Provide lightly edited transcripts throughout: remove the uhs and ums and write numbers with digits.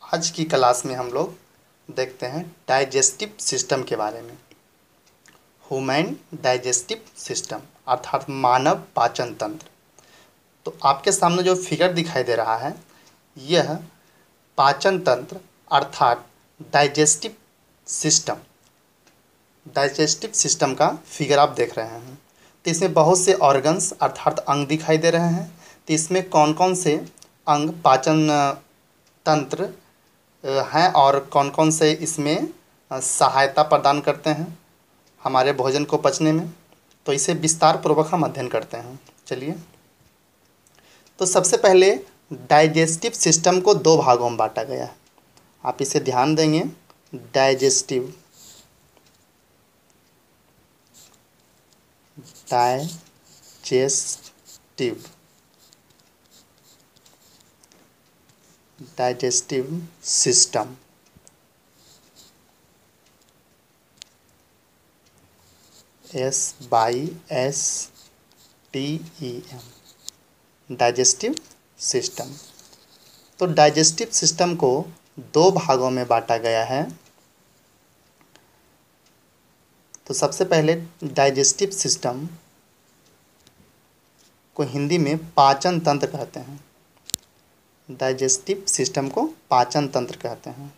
आज की क्लास में हम लोग देखते हैं डाइजेस्टिव सिस्टम के बारे में। ह्यूमन डाइजेस्टिव सिस्टम अर्थात मानव पाचन तंत्र। तो आपके सामने जो फिगर दिखाई दे रहा है यह पाचन तंत्र अर्थात डाइजेस्टिव सिस्टम डाइजेस्टिव सिस्टम का फिगर आप देख रहे हैं। तो इसमें बहुत से ऑर्गन्स अर्थात अंग दिखाई दे रहे हैं। तो इसमें कौन कौन से अंग पाचन तंत्र हैं और कौन कौन से इसमें सहायता प्रदान करते हैं हमारे भोजन को पचने में। तो इसे विस्तार पूर्वक हम अध्ययन करते हैं। चलिए, तो सबसे पहले डाइजेस्टिव सिस्टम को दो भागों में बांटा गया है। आप इसे ध्यान देंगे। Digestive digestive digestive system SYSTEM digestive system. तो डाइजेस्टिव सिस्टम को दो भागों में बांटा गया है। तो सबसे पहले डाइजेस्टिव सिस्टम को हिंदी में पाचन तंत्र कहते हैं। डाइजेस्टिव सिस्टम को पाचन तंत्र कहते हैं।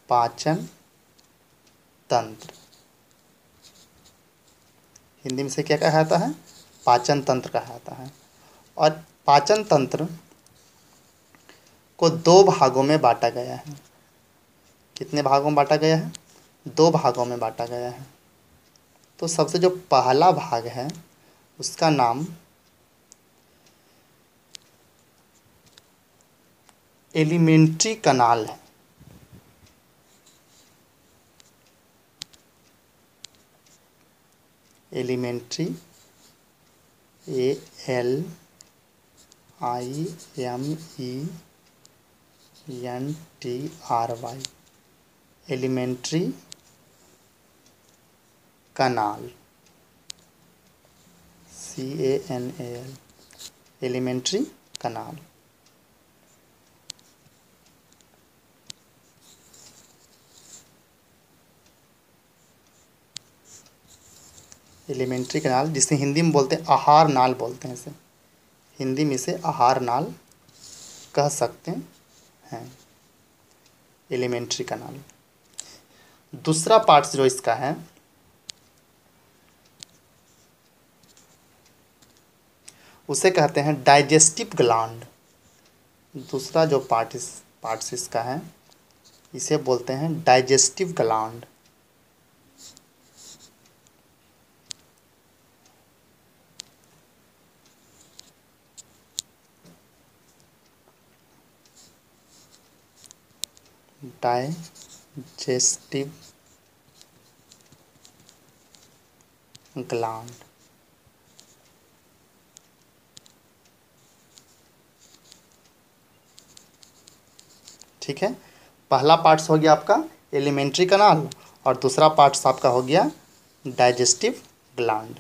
पाचन तंत्र हिंदी में से क्या कहा जाता है? पाचन तंत्र कहा जाता है। और पाचन तंत्र को दो भागों में बांटा गया है। कितने भागों में बांटा गया है? दो भागों में बांटा गया है। तो सबसे जो पहला भाग है उसका नाम एलिमेंट्री कनाल है। Alimentary ALIMENTRY alimentary canal CANAL alimentary canal. Alimentary canal जिसे हिंदी में बोलते हैं आहार नाल बोलते हैं। इसे हिंदी में इसे आहार नाल कह सकते हैं। एलिमेंट्री कनाल। दूसरा पार्ट जो इसका है उसे कहते हैं डाइजेस्टिव ग्लैंड। दूसरा जो पार्ट्स इसका है इसे बोलते हैं डाइजेस्टिव ग्लैंड। Digestive gland. ठीक है, पहला पार्ट्स हो गया आपका एलिमेंट्री कनाल और दूसरा पार्ट्स आपका हो गया डाइजेस्टिव ग्लैंड।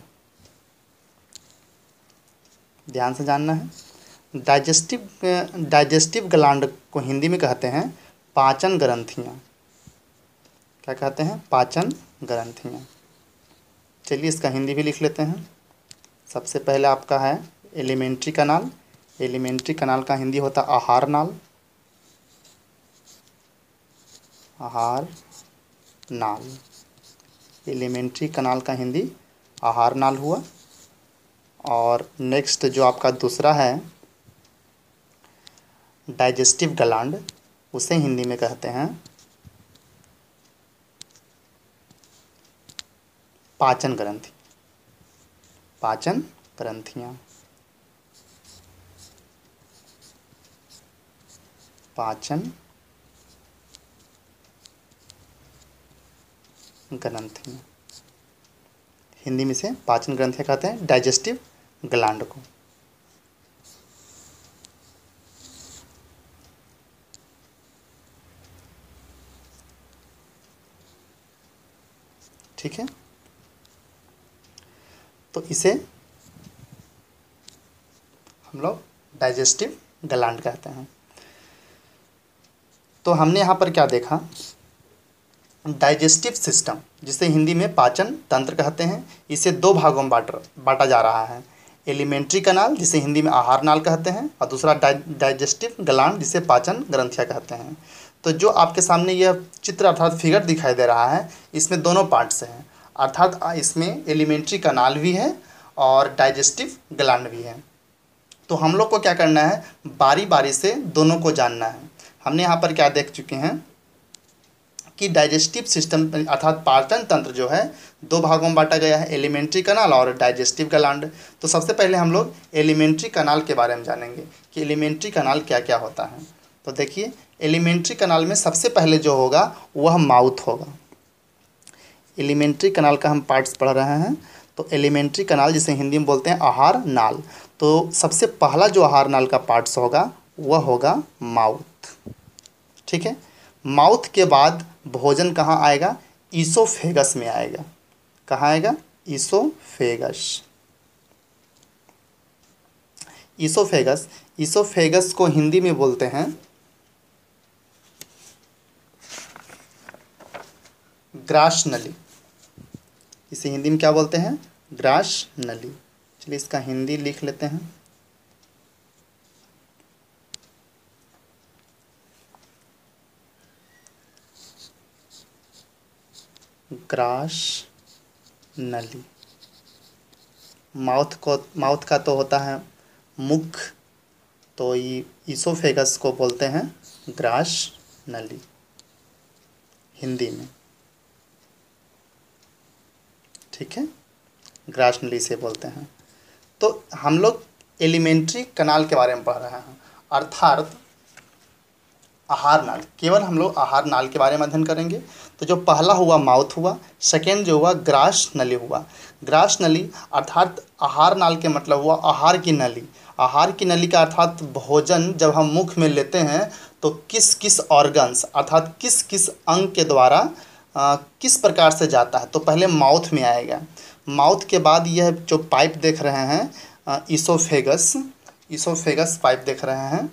ध्यान से जानना है। डाइजेस्टिव ग्लैंड को हिंदी में कहते हैं पाचन ग्रंथियाँ। क्या कहते हैं? पाचन ग्रंथियाँ। चलिए इसका हिंदी भी लिख लेते हैं। सबसे पहले आपका है एलिमेंट्री कनाल। एलिमेंट्री कनाल का हिंदी होता है आहार नाल। आहार नाल। एलिमेंट्री कनाल का हिंदी आहार नाल हुआ। और नेक्स्ट जो आपका दूसरा है डाइजेस्टिव ग्लैंड उसे हिंदी में कहते हैं पाचन ग्रंथि। पाचन ग्रंथियाँ। पाचन ग्रंथियाँ। हिंदी में से पाचन ग्रंथियाँ कहते हैं डाइजेस्टिव ग्लैंड को। ठीक है, तो इसे हम लोग डाइजेस्टिव ग्लैंड कहते हैं। तो हमने यहाँ पर क्या देखा, डाइजेस्टिव सिस्टम जिसे हिंदी में पाचन तंत्र कहते हैं, इसे दो भागों में बांटा जा रहा है। एलिमेंट्री कनाल जिसे हिंदी में आहार नाल कहते हैं, और दूसरा डाइजेस्टिव ग्लैंड जिसे पाचन ग्रंथियाँ कहते हैं। तो जो आपके सामने यह चित्र अर्थात फिगर दिखाई दे रहा है, इसमें दोनों पार्ट्स हैं, अर्थात इसमें एलिमेंट्री कनाल भी है और डाइजेस्टिव ग्लैंड भी है। तो हम लोग को क्या करना है, बारी बारी से दोनों को जानना है। हमने यहाँ पर क्या देख चुके हैं कि डाइजेस्टिव सिस्टम अर्थात पाचन तंत्र जो है दो भागों में बांटा गया है, एलिमेंट्री कनाल और डाइजेस्टिव ग्लैंड। तो सबसे पहले हम लोग एलिमेंट्री कनाल के बारे में जानेंगे कि एलिमेंट्री कनाल क्या क्या होता है। तो देखिए, एलिमेंट्री कनाल में सबसे पहले जो होगा वह माउथ होगा। एलिमेंट्री कनाल का हम पार्ट्स पढ़ रहे हैं। तो एलिमेंट्री कनाल जिसे हिंदी में बोलते हैं आहार नाल, तो सबसे पहला जो आहार नाल का पार्ट्स होगा वह होगा माउथ। ठीक है, माउथ के बाद भोजन कहाँ आएगा, ईसोफेगस में आएगा। कहाँ आएगा, ईसोफेगस। ईसोफेगस, ईसोफेगस को हिंदी में बोलते हैं ग्रास नली। इसे हिंदी में क्या बोलते हैं, ग्रास नली। चलिए इसका हिंदी लिख लेते हैं। ग्रास नली। माउथ का तो होता है मुख, तो ये ईसोफेगस को बोलते हैं ग्रास नली हिंदी में। ठीक है, ग्रास नली से बोलते हैं। तो हम लोग एलिमेंट्री कनाल के बारे में पढ़ रहे हैं, अर्थात आहार नाल। केवल हम लोग आहार नाल के बारे में अध्ययन करेंगे। तो जो पहला हुआ माउथ हुआ, सेकेंड जो हुआ ग्रास नली हुआ। ग्रास नली अर्थात आहार नाल के मतलब हुआ आहार की नली। आहार की नली का अर्थात भोजन जब हम मुख में लेते हैं तो किस किस ऑर्गन्स अर्थात किस किस अंग के द्वारा किस प्रकार से जाता है। तो पहले माउथ में आएगा, माउथ के बाद यह जो पाइप देख रहे हैं ईसोफेगस, ईसोफेगस पाइप देख रहे हैं,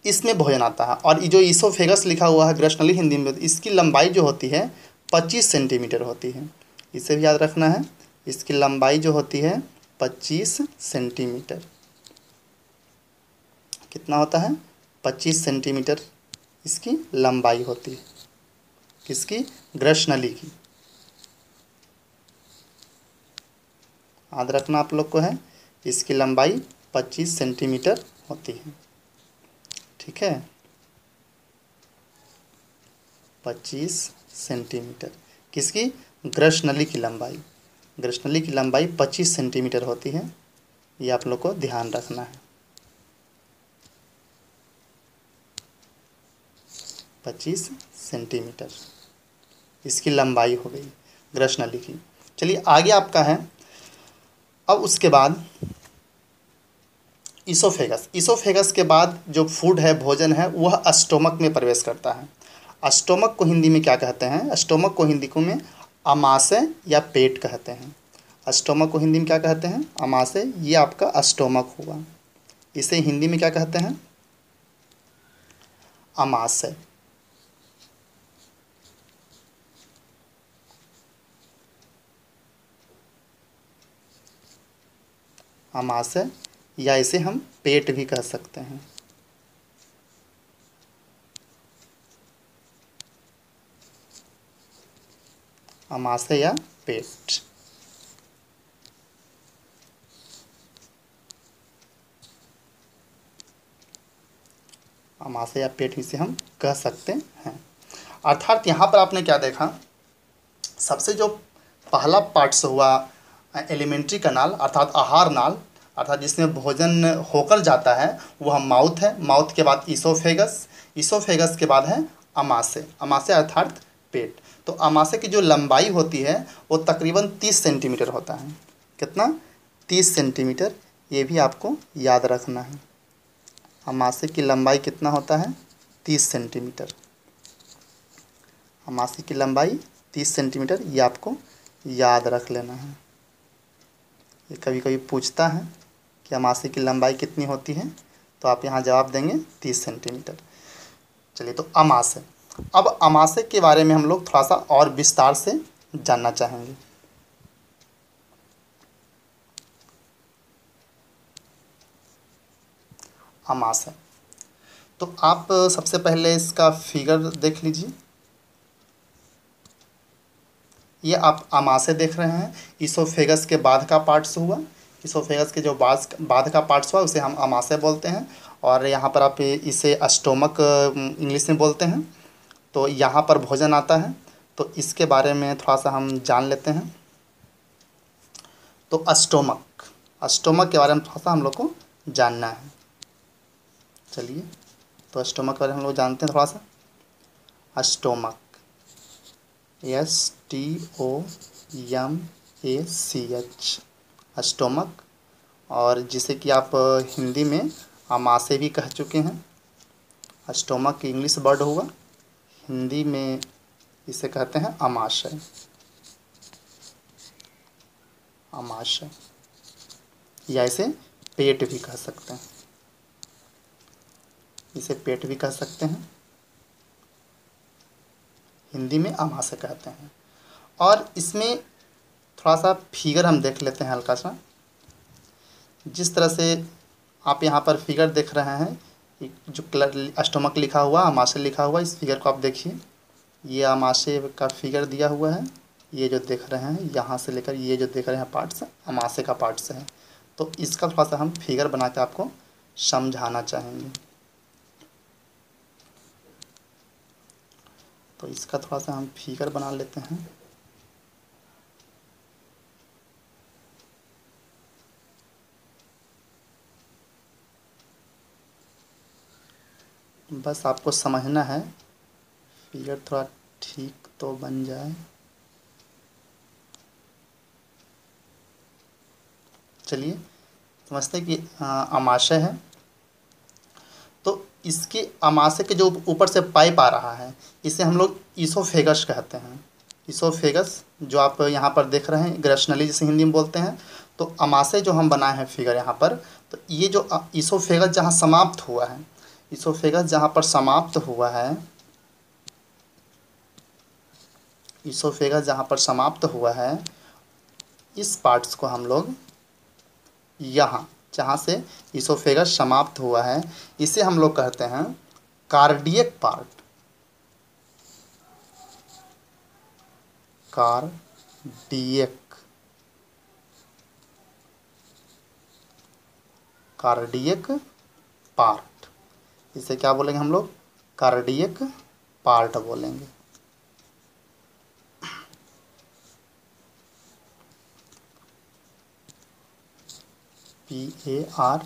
इसमें भोजन आता है। और ये जो ईसोफेगस लिखा हुआ है ग्रास नली हिंदी में, इसकी लंबाई जो होती है 25 सेंटीमीटर होती है। इसे भी याद रखना है, इसकी लंबाई जो होती है 25 सेंटीमीटर। कितना होता है, 25 सेंटीमीटर इसकी लंबाई होती है। किसकी, ग्रास नली की। याद रखना आप लोग को है, इसकी लंबाई 25 सेंटीमीटर होती है। ठीक है, 25 सेंटीमीटर किसकी, ग्रास नली की लंबाई। ग्रास नली की लंबाई 25 सेंटीमीटर होती है, ये आप लोग को ध्यान रखना है। 25 सेंटीमीटर इसकी लंबाई हो गई ग्रास नली की। चलिए आगे आपका है, अब उसके बाद ईसोफेगस। ईसोफेगस के बाद जो फूड है, भोजन है, वह स्टोमक में प्रवेश करता है। स्टोमक को हिंदी में क्या कहते हैं, स्टोमक को हिंदी को में अमाशय या पेट कहते हैं। स्टोमक को हिंदी में क्या कहते हैं, अमाशय। ये आपका स्टोमक हुआ, इसे हिंदी में क्या कहते हैं, अमाशय। अमाशय या इसे हम पेट भी कह सकते हैं। अमाशय या पेट। अमाशय या पेट इसे हम कह सकते हैं। अर्थात यहाँ पर आपने क्या देखा, सबसे जो पहला पार्ट्स हुआ एलिमेंट्री कनाल अर्थात आहार नाल, अर्थात जिसमें भोजन होकर जाता है वह माउथ है। माउथ के बाद ईसोफेगस, ईसोफेगस के बाद है अमाशय। अमाशय अर्थात पेट। तो अमाशय की जो लंबाई होती है वो तकरीबन 30 सेंटीमीटर होता है। कितना, 30 सेंटीमीटर। ये भी आपको याद रखना है, अमाशय की लंबाई कितना होता है, 30 सेंटीमीटर। अमाशय की लंबाई 30 सेंटीमीटर, ये आपको याद रख लेना है। ये कभी कभी पूछता है कि अमाशय की लंबाई कितनी होती है, तो आप यहाँ जवाब देंगे 30 सेंटीमीटर। चलिए, तो अमाशय। अब अमाशय के बारे में हम लोग थोड़ा सा और विस्तार से जानना चाहेंगे। अमाशय, तो आप सबसे पहले इसका फिगर देख लीजिए। ये आप अमाशय देख रहे हैं, इसोफेगस के बाद का पार्ट्स हुआ। इसोफेगस के जो बाद का पार्ट्स हुआ उसे हम अमाशय बोलते हैं। और यहाँ पर आप इसे स्टोमक इंग्लिश में बोलते हैं। तो यहाँ पर भोजन आता है, तो इसके बारे में थोड़ा सा हम जान लेते हैं। तो स्टोमक के बारे में थोड़ा सा हम लोग को जानना है। चलिए, तो स्टोमक के बारे में हम लोग जानते हैं थोड़ा सा। स्टोमक, STOMACH, स्टोमक, और जिसे कि आप हिंदी में अमाशय भी कह चुके हैं। स्टोमक इंग्लिश वर्ड हुआ, हिंदी में इसे कहते हैं अमाशय। अमाशय, या इसे पेट भी कह सकते हैं, इसे पेट भी कह सकते हैं, हिंदी में अमाशय कहते हैं। और इसमें थोड़ा सा फिगर हम देख लेते हैं हल्का सा। जिस तरह से आप यहाँ पर फिगर देख रहे हैं, जो स्टोमक लिखा हुआ, अमाशय लिखा हुआ, इस फिगर को आप देखिए। ये अमाशय का फिगर दिया हुआ है। ये जो देख रहे हैं यहाँ से लेकर ये जो देख रहे हैं पार्ट्स, अमाशय का पार्ट्स है। तो इसका थोड़ा सा हम फिगर बना के आपको समझाना चाहेंगे। तो इसका थोड़ा सा हम फिगर बना लेते हैं। बस आपको समझना है, फिगर थोड़ा ठीक तो बन जाए। चलिए, समझते हैं कि अमाशय है। तो इसके अमाशय के जो ऊपर से पाइप आ रहा है, इसे हम लोग इसोफेगस कहते हैं। इसोफेगस जो आप यहाँ पर देख रहे हैं, ग्रसनली जिसे हिंदी में बोलते हैं। तो अमाशय जो हम बनाए हैं फिगर यहाँ पर, तो ये जो इसोफेगस जहाँ समाप्त हुआ है, इसोफेगस जहाँ पर समाप्त हुआ है, इसोफेगस जहाँ पर समाप्त हुआ है, इस पार्ट्स को हम लोग यहाँ जहाँ से इसोफेगस समाप्त हुआ है, इसे हम लोग कहते हैं कार्डियक पार्ट। कार्डियक पार्ट, इसे क्या बोलेंगे हम लोग? कार्डियक पार्ट बोलेंगे। PART,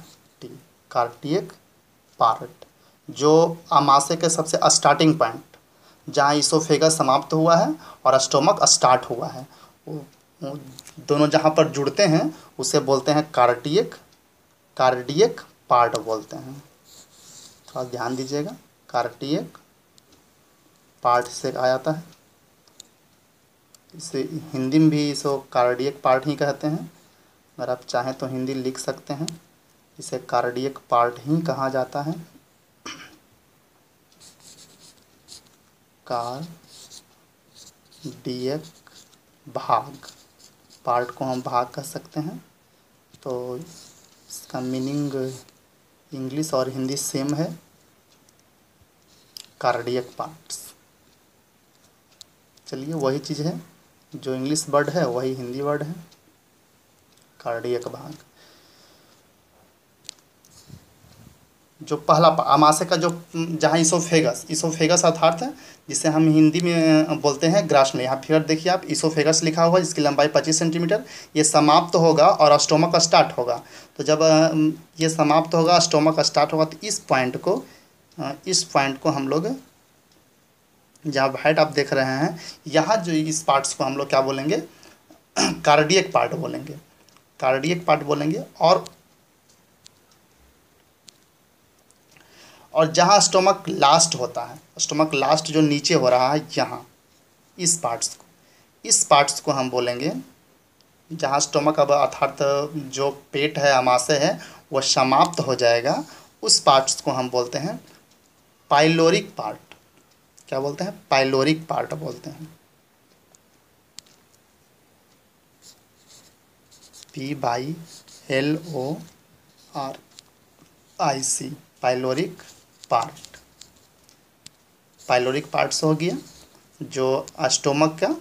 कार्डियक पार्ट, जो अमाशय के सबसे स्टार्टिंग पॉइंट, जहाँ इसोफेगस समाप्त हुआ है और स्टोमक स्टार्ट हुआ है, वो दोनों जहाँ पर जुड़ते हैं उसे बोलते हैं कार्डियक पार्ट बोलते हैं। थोड़ा ध्यान दीजिएगा, कार्डियक पार्ट से आ जाता है। इसे हिंदी में भी इसको कार्डियक पार्ट ही कहते हैं। अगर आप चाहें तो हिंदी लिख सकते हैं, इसे कार्डियक पार्ट ही कहा जाता है। कार्डियक भाग, पार्ट को हम भाग कह सकते हैं। तो इसका मीनिंग इंग्लिश और हिंदी सेम है, कार्डियक पार्ट्स। चलिए, वही चीज़ है, जो इंग्लिश वर्ड है वही हिंदी वर्ड है, कार्डियक भाग। जो पहला अमाशय का जो जहाँ इसोफेगस अर्थात है, जिसे हम हिंदी में बोलते हैं ग्रासनल। यहाँ फिगर देखिए आप, इसोफेगस लिखा हुआ है, जिसकी लंबाई 25 सेंटीमीटर। ये समाप्त होगा और स्टोमक स्टार्ट होगा। तो जब ये समाप्त होगा, स्टोमक स्टार्ट होगा, तो इस पॉइंट को हम लोग, जहाँ हाइट आप देख रहे हैं, यहाँ जो इस पार्ट्स को हम लोग क्या बोलेंगे? कार्डियक पार्ट बोलेंगे, कार्डियक पार्ट बोलेंगे। और जहाँ स्टोमक लास्ट होता है, स्टोमक लास्ट जो नीचे हो रहा है यहाँ, इस पार्ट्स को हम बोलेंगे, जहाँ स्टोमक अब अर्थात जो पेट है, अमाशय है, वह समाप्त हो जाएगा, उस पार्ट्स को हम बोलते हैं पाइलोरिक पार्ट। क्या बोलते हैं? पाइलोरिक पार्ट बोलते हैं। PYLORIC, pyloric part. Pyloric parts हो गया, जो स्टोमक का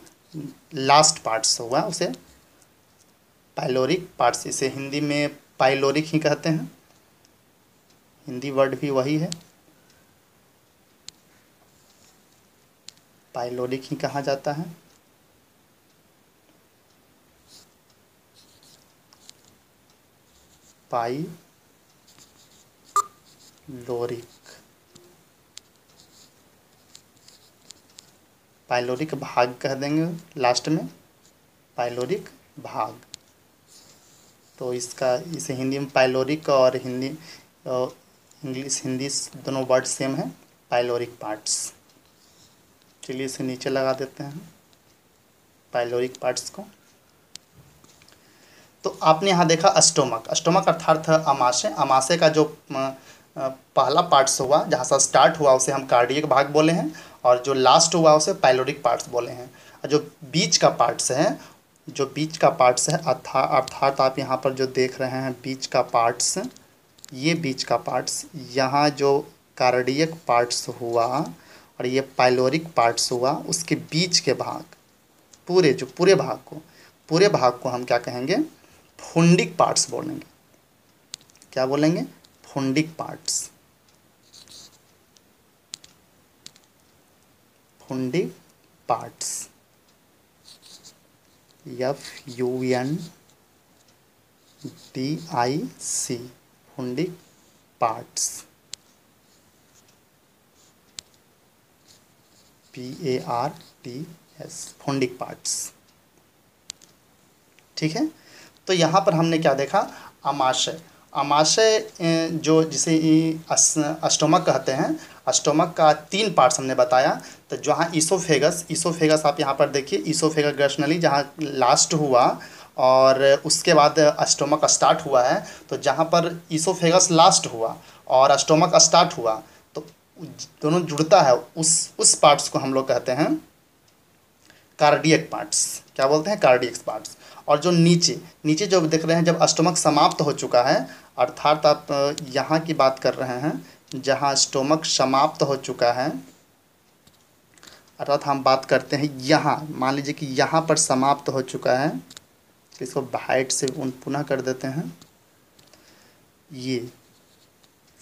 लास्ट पार्ट्स हुआ उसे पाइलोरिक पार्ट्स, इसे हिंदी में पाइलोरिक ही कहते हैं, हिंदी वर्ड भी वही है, पाइलोरिक ही कहा जाता है। पाइलोरिक, पाइलोरिक भाग कह देंगे लास्ट में, पाइलोरिक भाग। तो इसे हिंदी में पाइलोरिक और हिंदी इंग्लिश हिंदी दोनों वर्ड सेम है, पाइलोरिक पार्ट्स। चलिए इसे नीचे लगा देते हैं पाइलोरिक पार्ट्स को। तो आपने यहाँ देखा स्टोमक, स्टोमक अर्थात अमाशय। अमाशय का जो पहला पार्ट्स हुआ, जहाँ से स्टार्ट हुआ उसे हम कार्डियक भाग बोले हैं, और जो लास्ट हुआ उसे पाइलोरिक पार्ट्स बोले हैं। और जो बीच का पार्ट्स है, जो बीच का पार्ट्स है अर्थात आप यहाँ पर जो देख रहे हैं बीच का पार्ट्स, ये बीच का पार्ट्स, यहाँ जो कार्डियक पार्ट्स हुआ और ये पाइलोरिक पार्ट्स हुआ, उसके बीच के भाग, पूरे भाग को हम क्या कहेंगे? फुंडिक पार्ट्स बोलेंगे। क्या बोलेंगे? Fundic parts. Fundic parts, FUNDIC, fundic parts, PARTS, fundic parts. ठीक है। तो यहाँ पर हमने क्या देखा? अमाशय। जो जिसे स्टोमक कहते हैं, स्टोमक का 3 पार्ट्स हमने बताया। तो जहाँ ईसोफेगस आप यहाँ पर देखिए, ईसोफेगस ग्रैशनली जहाँ लास्ट हुआ और उसके बाद स्टोमक स्टार्ट हुआ है, तो जहाँ पर ईसोफेगस लास्ट हुआ और स्टोमक स्टार्ट हुआ, तो दोनों जुड़ता है, उस पार्ट्स को हम लोग कहते हैं कार्डियक पार्ट्स। क्या बोलते हैं? Cardiac parts. और जो नीचे जो देख रहे हैं, जब स्टोमक समाप्त हो चुका है, अर्थात आप यहाँ की बात कर रहे हैं जहाँ स्टोमक समाप्त हो चुका है, अर्थात हम बात करते हैं यहाँ, मान लीजिए कि यहाँ पर समाप्त हो चुका है, इसको हाइट से पुनः कर देते हैं, ये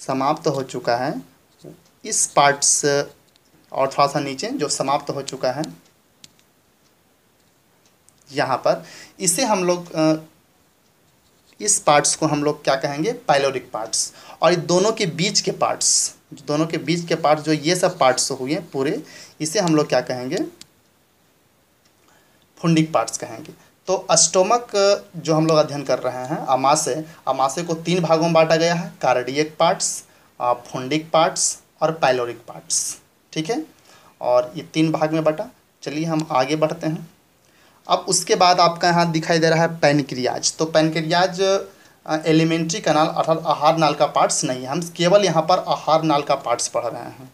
समाप्त हो चुका है, इस पार्ट्स और थोड़ा सा नीचे जो समाप्त हो चुका है यहाँ पर, इसे हम लोग इस पार्ट्स को हम लोग क्या कहेंगे? Pyloric parts. और दोनों के बीच के पार्ट्स, जो ये सब पार्ट्स हुए पूरे, इसे हम लोग क्या कहेंगे? फुंडिक पार्ट्स कहेंगे। तो स्टोमक जो हम लोग अध्ययन कर रहे हैं, अमाशय को 3 भागों में बांटा गया है, कार्डियक पार्ट्स, फुंडिक पार्ट्स और पाइलोरिक पार्ट्स। ठीक है, और ये 3 भाग में बटा। चलिए हम आगे बढ़ते हैं। अब उसके बाद आपका यहाँ दिखाई दे रहा है पैनक्रियाज। तो पैनक्रियाज एलिमेंट्री कनाल अर्थात आहार नाल का पार्ट्स नहीं है, हम केवल यहाँ पर आहार नाल का पार्ट्स पढ़ रहे हैं।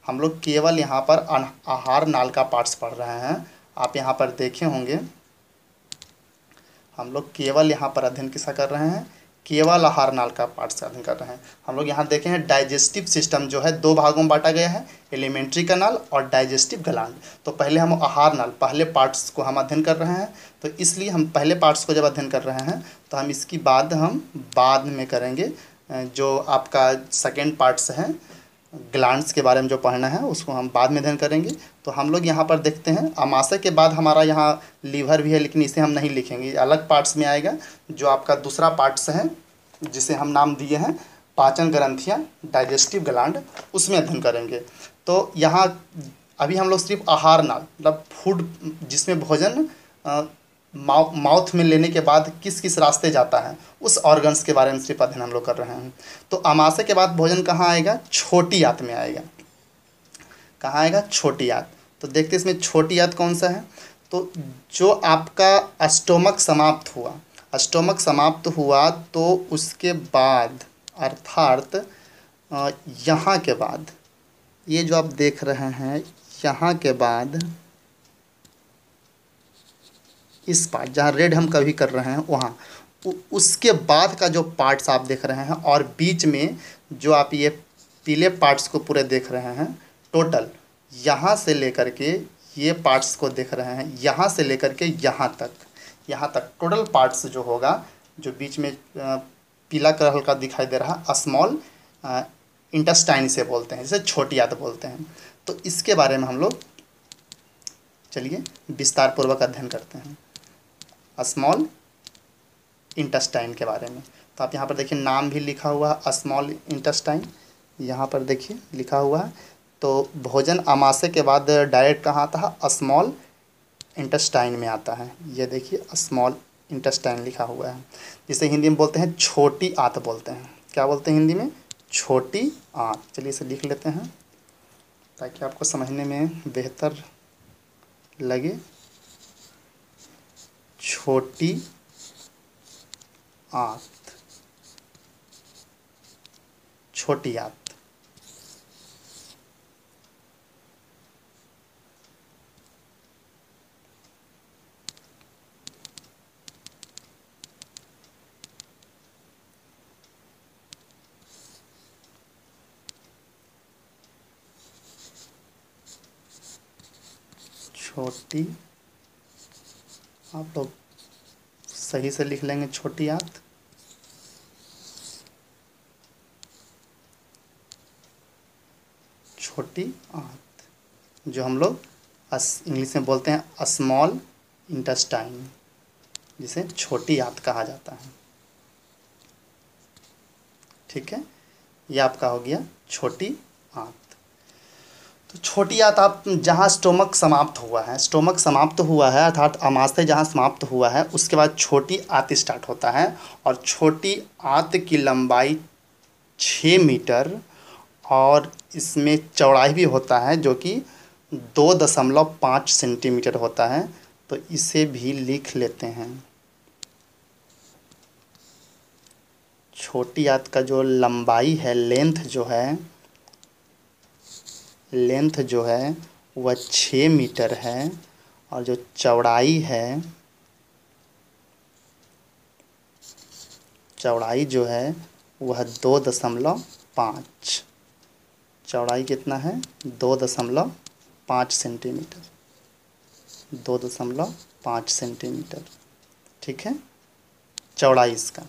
हम लोग केवल यहाँ पर आहार नाल का पार्ट्स पढ़ रहे हैं। आप यहाँ पर देखे होंगे, हम लोग केवल यहाँ पर अध्ययन किसका कर रहे हैं? केवल आहार नाल का पार्ट्स का अध्ययन कर रहे हैं। हम लोग यहाँ देखे हैं डाइजेस्टिव सिस्टम जो है 2 भागों में बांटा गया है, एलिमेंट्री कनाल और डाइजेस्टिव ग्लैंड। तो पहले हम आहार नाल, पहले पार्ट्स को हम अध्ययन कर रहे हैं, तो इसलिए हम पहले पार्ट्स को जब अध्ययन कर रहे हैं तो हम इसकी बाद में करेंगे। जो आपका सेकेंड पार्ट्स हैं, ग्लैंड्स के बारे में जो पढ़ना है उसको हम बाद में अध्ययन करेंगे। तो हम लोग यहाँ पर देखते हैं, अमाशय के बाद हमारा यहाँ लीवर भी है, लेकिन इसे हम नहीं लिखेंगे, अलग पार्ट्स में आएगा। जो आपका दूसरा पार्ट्स है जिसे हम नाम दिए हैं पाचन ग्रंथियाँ, डाइजेस्टिव ग्लैंड, उसमें अध्ययन करेंगे। तो यहाँ अभी हम लोग सिर्फ आहार नाल, मतलब फूड, जिसमें भोजन माउथ में लेने के बाद किस किस रास्ते जाता है, उस ऑर्गन्स के बारे में सिर्फ अध्ययन हम लोग कर रहे हैं। तो अमाशय के बाद भोजन कहाँ आएगा? छोटी आंत में आएगा। कहाँ आएगा? छोटी आंत। तो देखते इसमें छोटी आंत कौन सा है? तो जो आपका स्टोमक समाप्त हुआ तो उसके बाद, अर्थात यहाँ के बाद ये जो आप देख रहे हैं, यहाँ के बाद इस पार्ट जहाँ रेड हम कभी कर रहे हैं वहाँ, उसके बाद का जो पार्ट्स आप देख रहे हैं और बीच में जो आप ये पीले पार्ट्स को पूरे देख रहे हैं, टोटल यहाँ से लेकर के ये पार्ट्स को देख रहे हैं, यहाँ से लेकर के यहाँ तक टोटल पार्ट्स जो होगा, जो बीच में पीला कलर हल्का दिखाई दे रहा, स्मॉल इंटेस्टाइन से बोलते हैं, जिसे छोटी आंत बोलते हैं। तो इसके बारे में हम लोग चलिए विस्तार पूर्वक अध्ययन करते हैं स्मॉल इंटेस्टाइन के बारे में। तो आप यहाँ पर देखिए नाम भी लिखा हुआ है स्मॉल इंटेस्टाइन, यहाँ पर देखिए लिखा हुआ है। तो भोजन आमाशय के बाद डायरेक्ट कहाँ आता है, स्मॉल इंटेस्टाइन में आता है। ये देखिए स्मॉल इंटेस्टाइन लिखा हुआ है, जिसे हिंदी में बोलते हैं छोटी आंत बोलते हैं। क्या बोलते हैं हिंदी में, छोटी आंत। चलिए इसे लिख लेते हैं ताकि आपको समझने में बेहतर लगे। छोटी आंत, छोटी आंत। छोटी, आप लोग सही से लिख लेंगे छोटी आंत। छोटी आंत जो हम लोग इंग्लिश में बोलते हैं स्मॉल इंटेस्टाइन, जिसे छोटी आंत कहा जाता है। ठीक है, ये आपका हो गया छोटी आंत। तो छोटी आंत आप जहाँ स्टोमक समाप्त हुआ है अर्थात आमाशय जहाँ समाप्त हुआ है, उसके बाद छोटी आंत स्टार्ट होता है। और छोटी आंत की लंबाई 6 मीटर और इसमें चौड़ाई भी होता है जो कि 2.5 सेंटीमीटर होता है। तो इसे भी लिख लेते हैं। छोटी आंत का जो लंबाई है, लेंथ जो है वह 6 मीटर है और जो चौड़ाई जो है वह 2.5। चौड़ाई कितना है, 2.5 सेंटीमीटर, 2.5 सेंटीमीटर। ठीक है, चौड़ाई इसका।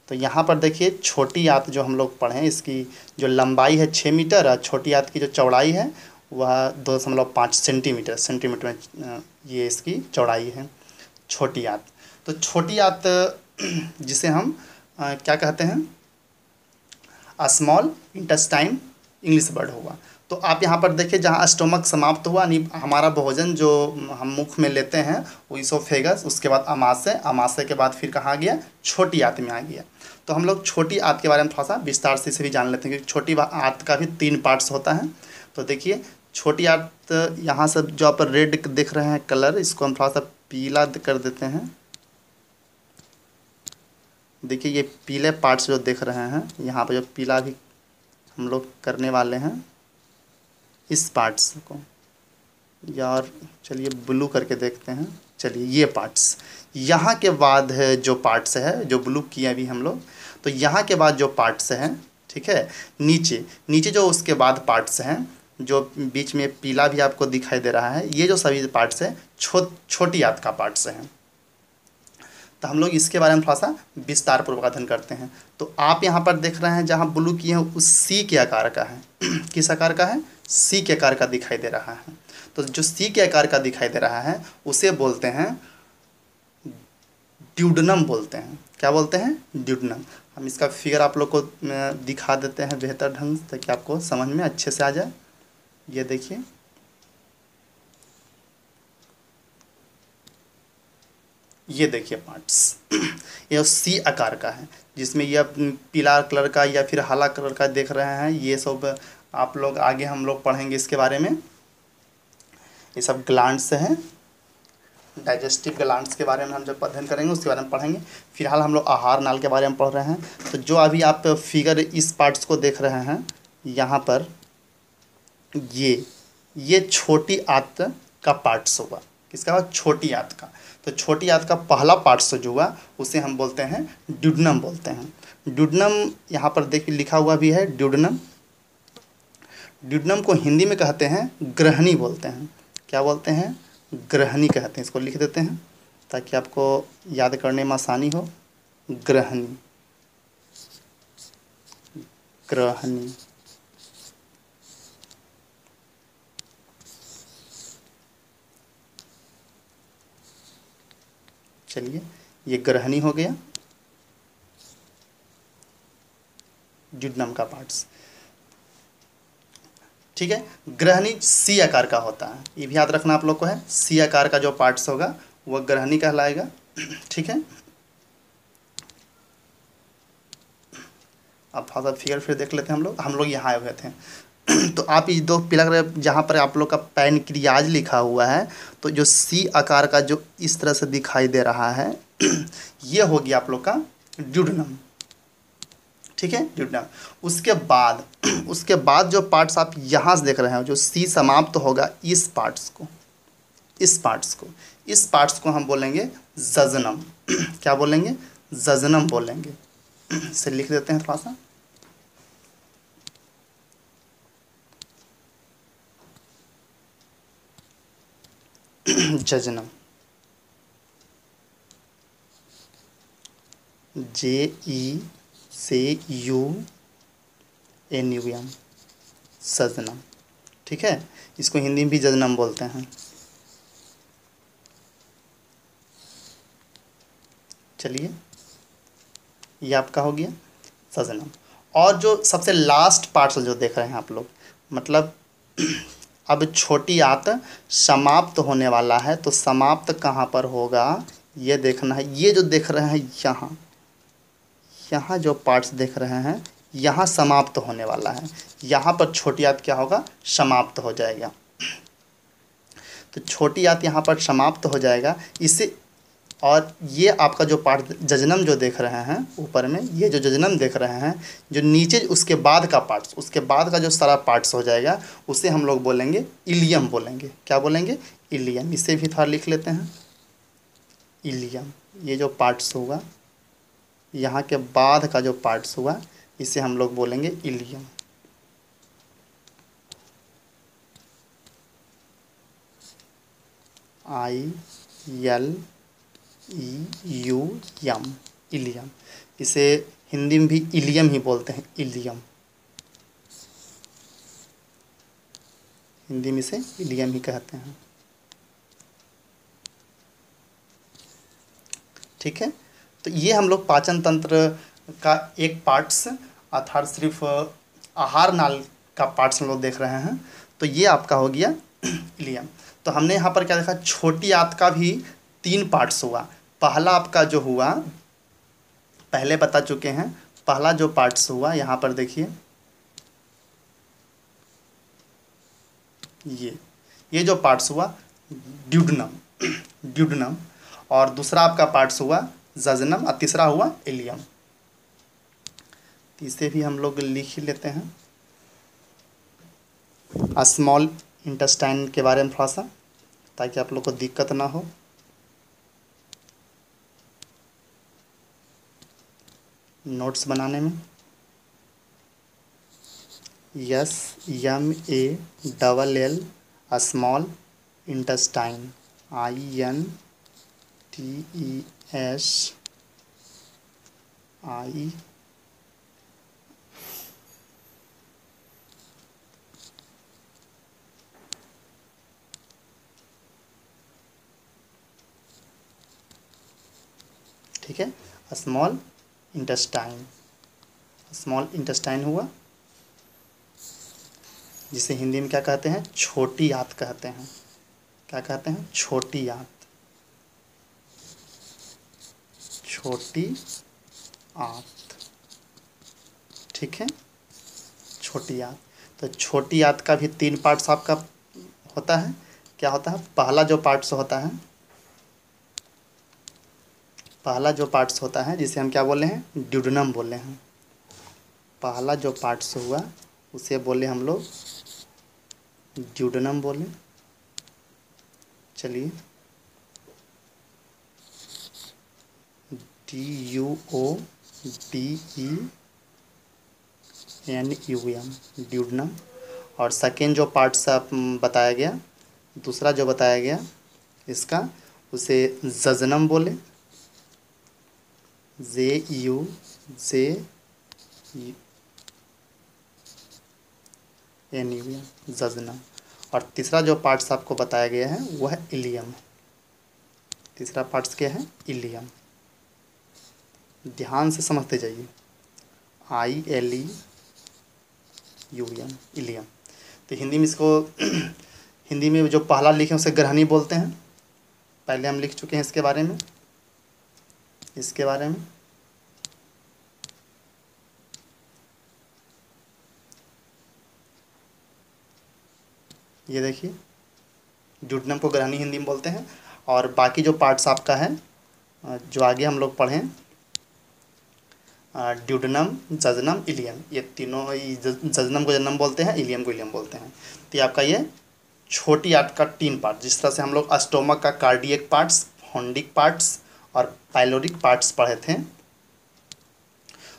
तो यहाँ पर देखिए छोटी आंत जो हम लोग पढ़ें, इसकी जो लंबाई है 6 मीटर और छोटी आंत की जो चौड़ाई है वह 2.5 सेंटीमीटर में ये इसकी चौड़ाई है, छोटी आंत। तो छोटी आंत जिसे हम क्या कहते हैं, स्मॉल इंटेस्टाइन इंग्लिश वर्ड होगा। तो आप यहाँ पर देखिए जहाँ स्टोमक समाप्त हुआ, यानी हमारा भोजन जो हम मुख में लेते हैं वो इसोफेगस, उसके बाद आमाशय के बाद फिर कहाँ गया, छोटी आंत में आ गया। तो हम लोग छोटी आंत के बारे में थोड़ा सा विस्तार से इसे भी जान लेते हैं, क्योंकि छोटी आंत का भी 3 पार्ट्स होता है। तो देखिए छोटी आंत यहाँ से जो आप रेड देख रहे हैं कलर, इसको हम थोड़ा सा पीला कर देते हैं। देखिए ये पीले पार्ट्स जो देख रहे हैं, यहाँ पर जो पीला भी हम लोग करने वाले हैं इस पार्ट्स को, यार चलिए ब्लू करके देखते हैं। चलिए ये पार्ट्स, यहाँ के बाद है जो पार्ट्स है जो ब्लू किए अभी हम लोग, तो यहाँ के बाद जो पार्ट्स हैं, ठीक है, नीचे जो उसके बाद पार्ट्स हैं, जो बीच में पीला भी आपको दिखाई दे रहा है, ये जो सभी पार्ट्स हैं छोटी आंत का पार्ट्स हैं। तो हम लोग इसके बारे में थोड़ा सा विस्तार पूर्वक अध्ययन करते हैं। तो आप यहाँ पर देख रहे हैं जहाँ ब्लू किए हैं उस सी के आकार का है। किस आकार का है, सी के आकार का दिखाई दे रहा है। तो जो सी के आकार का दिखाई दे रहा है उसे बोलते हैं ड्यूडनम बोलते हैं। क्या बोलते हैं, ड्यूडनम। हम इसका फिगर आप लोग को दिखा देते हैं बेहतर ढंग से ताकि आपको समझ में अच्छे से आ जाए। ये देखिए, ये देखिए पार्ट्स, ये सी आकार का है, जिसमें यह पीला कलर का या फिर हरा कलर का देख रहे हैं। ये सब आप लोग आगे हम लोग पढ़ेंगे इसके बारे में। ये सब ग्लैंड्स हैं, डाइजेस्टिव ग्लैंड्स के बारे में हम जब अध्ययन करेंगे उसके बारे में पढ़ेंगे। फिलहाल हम लोग आहार नाल के बारे में पढ़ रहे हैं। तो जो अभी आप फिगर इस पार्ट्स को देख रहे हैं, यहाँ पर ये छोटी आंत का पार्ट्स होगा। किसका? छोटी आंत का। तो छोटी आंत का पहला पार्ट्स जो हुआ उसे हम बोलते हैं ड्यूडनम बोलते हैं। ड्यूडनम यहाँ पर देखिए लिखा हुआ भी है ड्यूडनम। ड्यूडनम को हिंदी में कहते हैं ग्रहणी बोलते हैं। क्या बोलते हैं? ग्रहणी कहते हैं। इसको लिख देते हैं ताकि आपको याद करने में आसानी हो। ग्रहणी, ग्रहणी। चलिए, ये ग्रहणी हो गया ड्यूडनम का पार्ट्स। ठीक है। ग्रहणी सी आकार का होता है, ये भी याद रखना आप लोग को है। सी आकार का जो पार्ट्स होगा वह ग्रहणी कहलाएगा। ठीक है। अब थोड़ा सा फिगर फिर देख लेते हैं हम लोग यहाँ आए हुए थे। तो आप ये दो पिलर जहाँ पर आप लोग का पैनक्रियाज लिखा हुआ है, तो जो सी आकार का जो इस तरह से दिखाई दे रहा है ये हो गया आप लोग का ड्यूडनम। ठीक है, ड्यूडनम। उसके बाद जो पार्ट्स आप यहाँ से देख रहे हैं, जो सी समाप्त होगा इस पार्ट्स को हम बोलेंगे जजनम। क्या बोलेंगे? जजनम बोलेंगे। इसे लिख देते हैं थोड़ा सा। जजनम, JECUNUM, सजनम। ठीक है, इसको हिंदी में भी जजनम बोलते हैं। चलिए, ये आपका हो गया सजनम। और जो सबसे लास्ट पार्ट्स जो देख रहे हैं आप लोग, मतलब अब छोटी आंत समाप्त होने वाला है, तो समाप्त कहाँ पर होगा ये देखना है। ये जो देख रहे हैं यहाँ जो पार्ट्स देख रहे हैं यहाँ समाप्त होने वाला है। यहाँ पर छोटी आंत क्या होगा? समाप्त हो जाएगा। तो छोटी आंत यहाँ पर समाप्त हो जाएगा इसे। और ये आपका जो पार्ट जजनम जो देख रहे हैं ऊपर में, ये जो जजनम देख रहे हैं, जो नीचे उसके बाद का पार्ट्स, उसके बाद का जो सारा पार्ट्स हो जाएगा उसे हम लोग बोलेंगे इलियम बोलेंगे। क्या बोलेंगे? इलियम। इसे भी थोड़ा लिख लेते हैं, इलियम। ये जो पार्ट्स होगा, यहाँ के बाद का जो पार्ट्स हुआ इसे हम लोग बोलेंगे इलियम। ILEUM, ilium. इसे हिंदी में भी इलियम ही बोलते हैं, इलियम। हिंदी में इसे इलियम ही कहते हैं। ठीक है। तो ये हम लोग पाचन तंत्र का एक पार्ट्स अर्थात सिर्फ आहार नाल का पार्ट्स हम लोग देख रहे हैं। तो ये आपका हो गया इलियम। तो हमने यहाँ पर क्या देखा? छोटी आंत का भी 3 पार्ट्स हुआ। पहला आपका जो हुआ, पहले बता चुके हैं, पहला जो पार्ट्स हुआ यहाँ पर देखिए, ये जो पार्ट्स हुआ ड्यूडनम। और दूसरा आपका पार्ट्स हुआ जजनम और तीसरा हुआ इलियम। इसे भी हम लोग लिख ही लेते हैं। स्मॉल इंटेस्टाइन के बारे में थोड़ा सा, ताकि आप लोग को दिक्कत ना हो। नोट्स बनाने में SMALL स्मॉल इंटेस्टाइन, INTESTI। ठीक है, स्मॉल इंटेस्टाइन हुआ, जिसे हिंदी में क्या कहते हैं? छोटी आंत कहते हैं। क्या कहते हैं? छोटी आंत, छोटी आंत। ठीक है, छोटी आंत। तो छोटी आंत का भी 3 पार्ट्स आपका होता है। क्या होता है? पहला जो पार्ट्स होता है जिसे हम क्या बोले हैं? ड्यूडनम बोले हैं। पहला जो पार्ट्स हुआ उसे बोले हम लोग ड्यूडेनम बोले। चलिए, DUODENUM, ड्यूडेनम। और सेकेंड जो पार्ट्स आप बताया गया, दूसरा जो बताया गया इसका, उसे जजनम बोले, JUJNUM, जजनम। और तीसरा जो पार्ट्स आपको बताया गया है वह है इलियम। तीसरा पार्ट्स क्या है? इलियम। ध्यान से समझते जाइए, ILEUM, इलियम। तो हिंदी में इसको हिंदी में जो पहला लिखे उसे ग्रहणी बोलते हैं। पहले हम लिख चुके हैं इसके बारे में, ये देखिए, ड्यूडेनम को ग्रहणी हिंदी में बोलते हैं। और बाकी जो पार्ट्स आपका है, जो आगे हम लोग पढ़ें, ड्यूडेनम, जजनम, इलियम, ये तीनों, जजनम को जजनम बोलते हैं, इलियम को इलियम बोलते हैं। तो ये आपका ये छोटी आंत का 3 पार्ट, जिस तरह से हम लोग स्टोमक का कार्डियक पार्ट्स, होंडिक पार्ट्स और पाइलोरिक पार्ट्स पढ़े थे,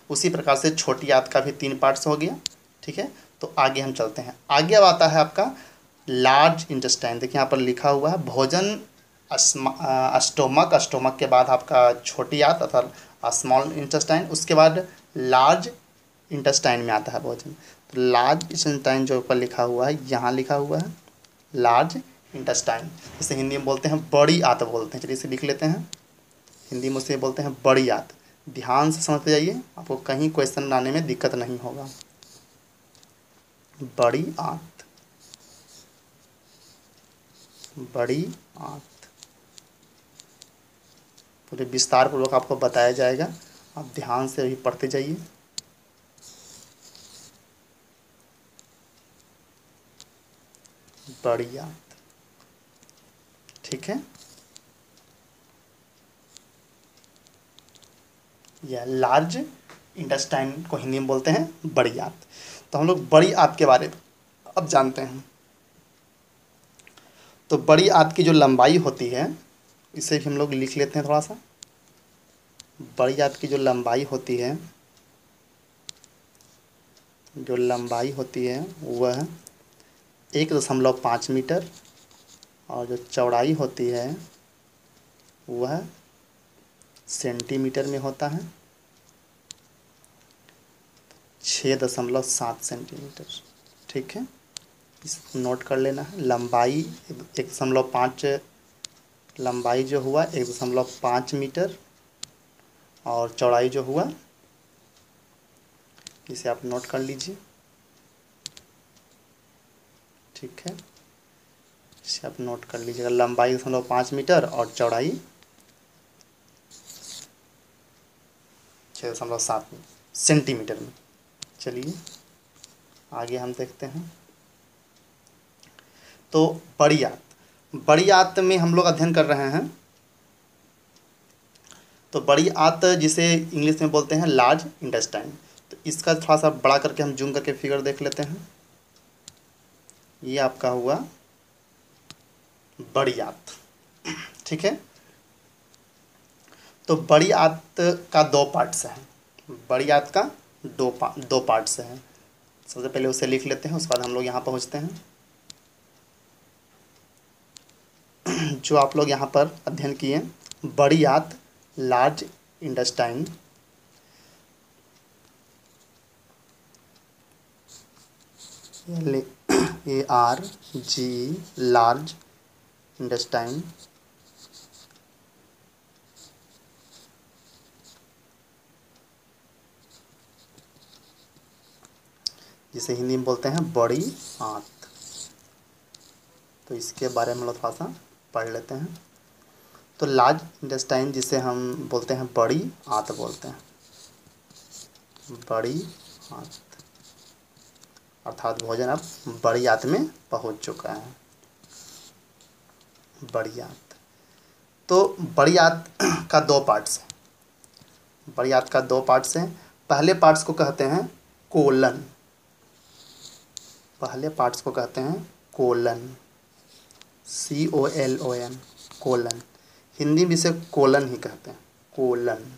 उसी प्रकार से छोटी आंत का भी 3 पार्ट्स हो गया। ठीक है, तो आगे हम चलते हैं। आगे अब आता है आपका लार्ज इंटेस्टाइन। देखिए यहाँ पर लिखा हुआ है भोजन स्टोमक, स्टोमक के बाद आपका छोटी आंत अर्थात स्मॉल इंटेस्टाइन, उसके बाद लार्ज इंटेस्टाइन में आता है भोजन। तो लार्ज इंटेस्टाइन जो ऊपर लिखा हुआ है, यहाँ लिखा हुआ है लार्ज इंटेस्टाइन, इसे हिंदी में बोलते हैं बड़ी आंत बोलते हैं। चलिए इसे लिख लेते हैं, हिंदी में उसे बोलते हैं बड़ी आंत। ध्यान से समझते जाइए, आपको कहीं क्वेश्चन लाने में दिक्कत नहीं होगा। बड़ी आंत, बड़ी आंत, पूरे विस्तार पूर्वक आपको बताया जाएगा, आप ध्यान से भी पढ़ते जाइए। बड़ी आंत, ठीक है, यह लार्ज इंटेस्टाइन को हिंदी में बोलते हैं बड़ी आंत। तो हम लोग बड़ी आंत के बारे में अब जानते हैं। तो बड़ी आंत की जो लंबाई होती है, इसे भी हम लोग लिख लेते हैं थोड़ा सा। बड़ी आंत की जो लंबाई होती है, वह 1.5 मीटर, और जो चौड़ाई होती है वह सेंटीमीटर में होता है, 6.7 सेंटीमीटर। ठीक है, इसको नोट कर लेना है। लंबाई 1.5, लंबाई जो हुआ 1.5 मीटर, और चौड़ाई जो हुआ, इसे आप नोट कर लीजिए। ठीक है, इसे आप नोट कर लीजिएगा। लंबाई 1.5 मीटर और चौड़ाई 6.7 सेंटीमीटर में। चलिए आगे हम देखते हैं। तो बड़ी आंत में हम लोग अध्ययन कर रहे हैं। तो बड़ी आंत जिसे इंग्लिश में बोलते हैं लार्ज इंटेस्टाइन। तो इसका थोड़ा सा बड़ा करके हम जूम करके फिगर देख लेते हैं। ये आपका हुआ बड़ी आंत। ठीक है, तो बड़ी आंत का 2 पार्ट्स हैं। बड़ी आंत का दो पार्ट्स हैं। सबसे पहले उसे लिख लेते हैं, उसके बाद हम लोग यहाँ पहुँचते हैं। जो आप लोग यहाँ पर अध्ययन किए, बड़ी आंत, large intestine, ARG, large intestine, जिसे हिंदी में बोलते हैं बड़ी आंत। तो इसके बारे में हम लोग थोड़ा सा पढ़ लेते हैं। तो लार्ज इंटेस्टाइन जिसे हम बोलते हैं बड़ी आंत बोलते हैं, बड़ी आंत, अर्थात भोजन अब बड़ी आंत में पहुंच चुका है। बड़ी आंत, तो बड़ी आंत का 2 पार्ट्स हैं। बड़ी आंत का 2 पार्ट्स हैं। पहले पार्ट्स को कहते हैं कोलन। पहले पार्ट्स को कहते हैं कोलन, COLON, कोलन। हिंदी में इसे कोलन ही कहते हैं, कोलन।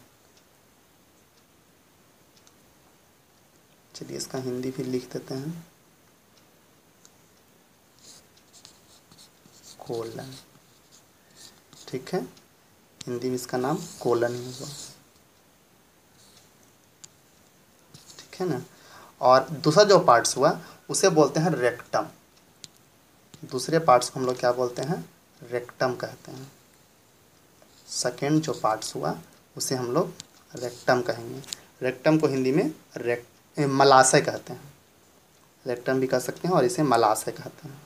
चलिए इसका हिंदी भी लिख देते हैं, कोलन। ठीक है, हिंदी में इसका नाम कोलन ही हुआ। ठीक है ना। और दूसरा जो पार्ट्स हुआ उसे बोलते हैं रेक्टम। दूसरे पार्ट्स को हम लोग क्या बोलते हैं? रेक्टम कहते हैं। सेकेंड जो पार्ट्स हुआ उसे हम लोग रेक्टम कहेंगे। रेक्टम को हिंदी में मलाशय कहते हैं। रेक्टम भी कह सकते हैं और इसे मलाशय कहते हैं।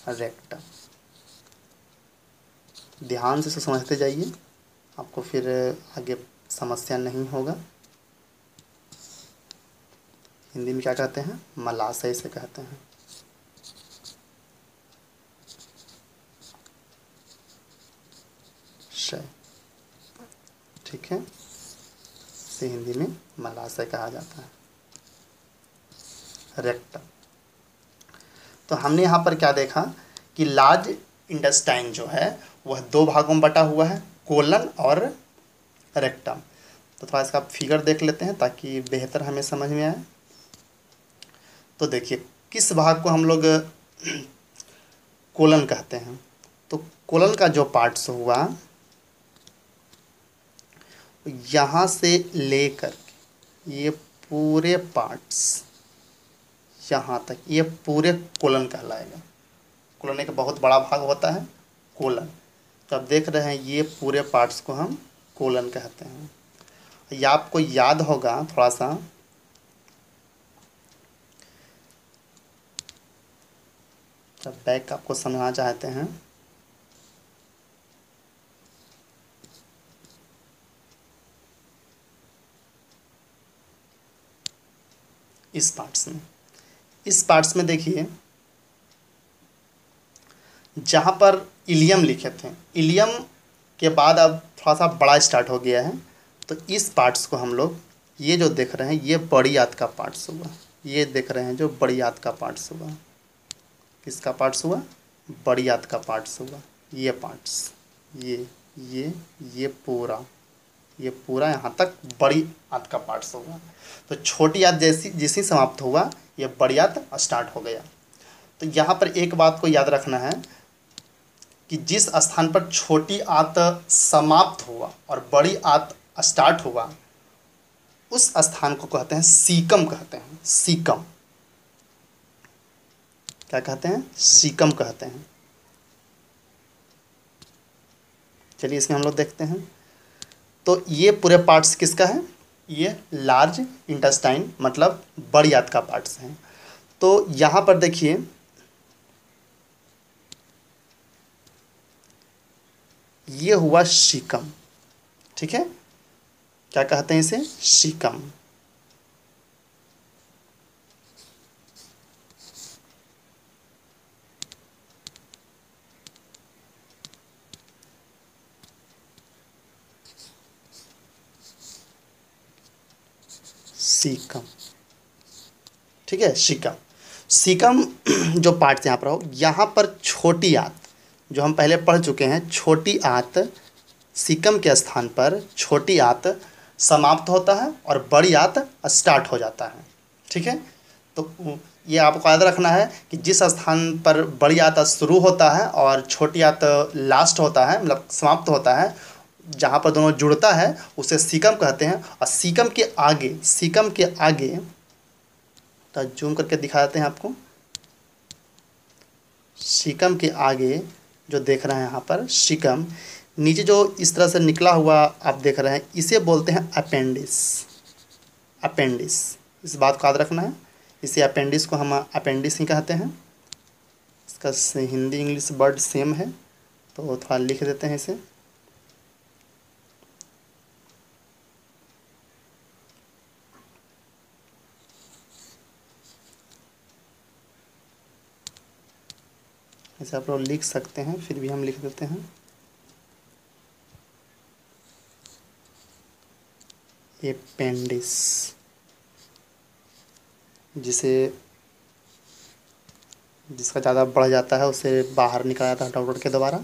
रेक्टम, ध्यान से इसे समझते जाइए, आपको फिर आगे समस्या नहीं होगा। हिंदी में क्या कहते हैं? मलाशय से कहते हैं। शय, ठीक है, इसे हिंदी में मलाशय कहा जाता है। रेक्टम। तो हमने यहाँ पर क्या देखा कि लार्ज इंटेस्टाइन जो है वह दो भागों में बटा हुआ है, कोलन और रेक्टम। तो थोड़ा इसका फिगर देख लेते हैं ताकि बेहतर हमें समझ में आए। तो देखिए किस भाग को हम लोग कोलन कहते हैं। तो कोलन का जो पार्ट्स हुआ यहाँ से लेकर ये पूरे पार्ट्स यहाँ तक, ये पूरे कोलन कहलाएगा। कोलन एक बहुत बड़ा भाग होता है कोलन। तो आप देख रहे हैं ये पूरे पार्ट्स को हम कोलन कहते हैं। ये आपको याद होगा थोड़ा सा, जब बैक आपको समझना चाहते हैं इस पार्ट्स में देखिए जहाँ पर इलियम लिखे थे, इलियम के बाद अब थोड़ा सा बड़ा स्टार्ट हो गया है। तो इस पार्ट्स को हम लोग, ये जो देख रहे हैं ये बड़ी आंत का पार्ट्स हुआ। ये देख रहे हैं जो बड़ी आंत का पार्ट्स हुआ। किसका पार्ट्स हुआ? बड़ी आंत का पार्ट्स हुआ। ये पार्ट्स, ये पूरा यहाँ तक बड़ी आंत का पार्ट्स होगा। तो छोटी आंत जैसी समाप्त हुआ ये बड़ी आंत स्टार्ट हो गया। तो यहाँ पर एक बात को याद रखना है कि जिस स्थान पर छोटी आंत समाप्त हुआ और बड़ी आंत स्टार्ट हुआ उस स्थान को कहते हैं सीकम कहते हैं। सीकम, क्या कहते हैं? सीकम कहते हैं। चलिए इसमें हम लोग देखते हैं। तो ये पूरे पार्ट्स किसका है? ये लार्ज इंटेस्टाइन मतलब बड़ी आंत का पार्ट्स हैं। तो यहाँ पर देखिए ये हुआ सीकम। ठीक है, क्या कहते हैं इसे? सीकम। सीकम, ठीक है, सीकम। सीकम जो पार्ट्स यहाँ पर हो, यहाँ पर छोटी आंत जो हम पहले पढ़ चुके हैं, छोटी आंत सीकम के स्थान पर छोटी आंत समाप्त होता है और बड़ी आंत स्टार्ट हो जाता है। ठीक है, तो ये आपको याद रखना है कि जिस स्थान पर बड़ी आंत शुरू होता है और छोटी आंत लास्ट होता है, मतलब समाप्त होता है, जहाँ पर दोनों जुड़ता है उसे सीकम कहते हैं। और सीकम के आगे तो जूम करके दिखा देते हैं आपको। सीकम के आगे जो देख रहे हैं यहाँ पर सीकम, नीचे जो इस तरह से निकला हुआ आप देख रहे हैं, इसे बोलते हैं अपेंडिस। अपेंडिस, इस बात को याद रखना है। इसे अपेंडिस को हम अपेंडिस ही कहते हैं। इसका हिंदी इंग्लिश वर्ड सेम है, तो थोड़ा लिख देते हैं इसे। ऐसे आप लोग लिख सकते हैं, फिर भी हम लिख देते हैं अपेंडिस। जिसे जिसका ज़्यादा बढ़ जाता है उसे बाहर निकाला जाता है डॉक्टर के द्वारा,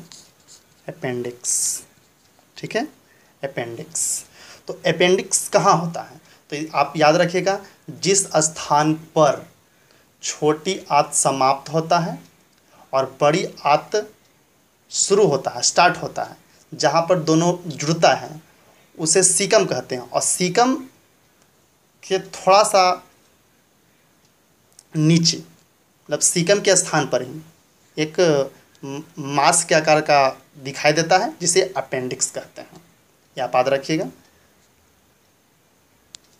अपेंडिक्स। ठीक है, अपेंडिक्स। तो अपेंडिक्स कहाँ होता है? तो आप याद रखिएगा, जिस स्थान पर छोटी आंत समाप्त होता है और बड़ी आंत शुरू होता है, स्टार्ट होता है, जहाँ पर दोनों जुड़ता है उसे सीकम कहते हैं। और सीकम के थोड़ा सा नीचे, मतलब सीकम के स्थान पर ही एक मांस के आकार का दिखाई देता है जिसे अपेंडिक्स कहते हैं। ये आप याद रखिएगा,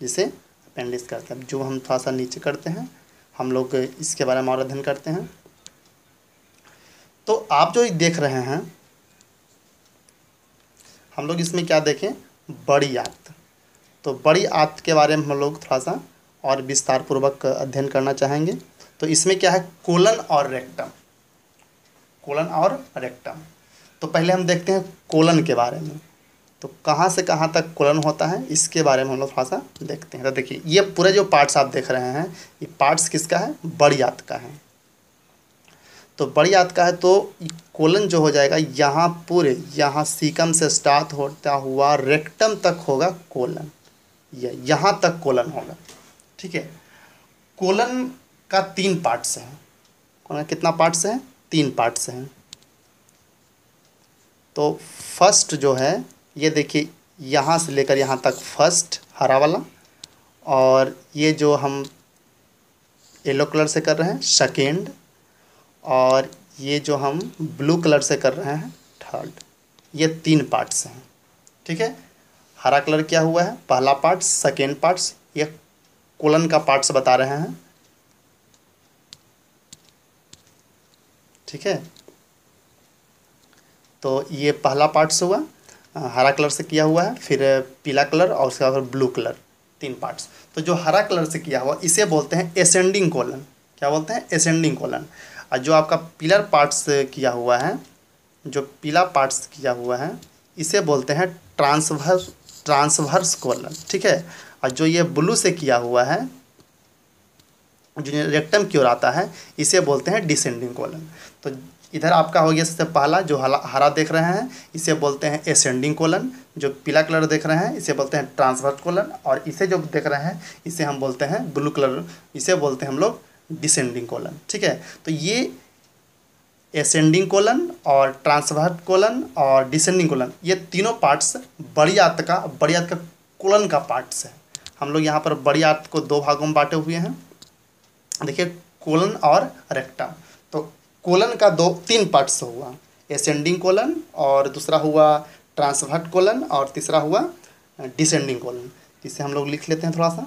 जिसे अपेंडिक्स कहते हैं। जो हम थोड़ा सा नीचे करते हैं, हम लोग इसके बारे में और अध्ययन करते हैं। तो आप जो देख रहे हैं, हम लोग इसमें क्या देखें, बड़ी आंत। तो बड़ी आंत के बारे में हम लोग थोड़ा सा और विस्तार पूर्वक अध्ययन करना चाहेंगे। तो इसमें क्या है, कोलन और रेक्टम, कोलन और रेक्टम। तो पहले हम देखते हैं कोलन के बारे में। तो कहाँ से कहाँ तक कोलन होता है इसके बारे में हम लोग थोड़ा सा देखते हैं। तो देखिए, ये पूरे जो पार्ट्स आप देख रहे हैं, ये पार्ट्स किसका है, बड़ी आंत का है। तो बड़ी आंत का है, तो कोलन जो हो जाएगा यहाँ, पूरे यहाँ सीकम से स्टार्ट होता हुआ रेक्टम तक होगा कोलन, ये यहाँ तक कोलन होगा। ठीक है, कोलन का 3 पार्ट्स हैं। कोलन कितना पार्ट्स हैं, 3 पार्ट्स हैं। तो फर्स्ट जो है, ये देखिए यहाँ से लेकर यहाँ तक फर्स्ट हरा वाला, और ये जो हम येलो कलर से कर रहे हैं सेकेंड, और ये जो हम ब्लू कलर से कर रहे हैं थर्ड। ये 3 पार्ट्स हैं। ठीक है, हरा कलर क्या हुआ है, पहला पार्ट, सेकेंड पार्ट्स, ये कोलन का पार्ट्स बता रहे हैं। ठीक है, तो ये पहला पार्ट्स हुआ, हरा कलर से किया हुआ है, फिर पीला कलर और उसके बाद ब्लू कलर, 3 पार्ट्स। तो जो हरा कलर से किया हुआ इसे बोलते हैं एसेंडिंग कोलन। क्या बोलते हैं, एसेंडिंग कोलन। और जो आपका पिलर पार्ट्स किया हुआ है, जो पीला पार्ट्स किया हुआ है, इसे बोलते हैं ट्रांसवर्स कोलन। ठीक है, और जो ये ब्लू से किया हुआ है, जो रेक्टम की ओर आता है, इसे बोलते हैं डिसेंडिंग कोलन। तो इधर आपका हो गया सबसे पहला, जो हरा देख रहे हैं इसे बोलते हैं एसेंडिंग कोलन, जो पीला कलर देख रहे हैं इसे बोलते हैं ट्रांसवर्स कोलन, और इसे जो देख रहे हैं इसे हम बोलते हैं ब्लू कलर, इसे बोलते हैं हम लोग डिसेंडिंग कोलन। ठीक है, तो ये एसेंडिंग कोलन और ट्रांसवर्स कोलन और डिसेंडिंग कोलन, ये तीनों पार्ट्स बड़ी आंत का कोलन का पार्ट्स है। हम लोग यहाँ पर बड़ी आंत को 2 भागों में बांटे हुए हैं। देखिए, कोलन और रेक्टम। तो कोलन का 3 पार्ट्स हुआ, एसेंडिंग कोलन, और दूसरा हुआ ट्रांसवर्स कोलन, और तीसरा हुआ डिसेंडिंग कोलन। इसे हम लोग लिख लेते हैं थोड़ा सा।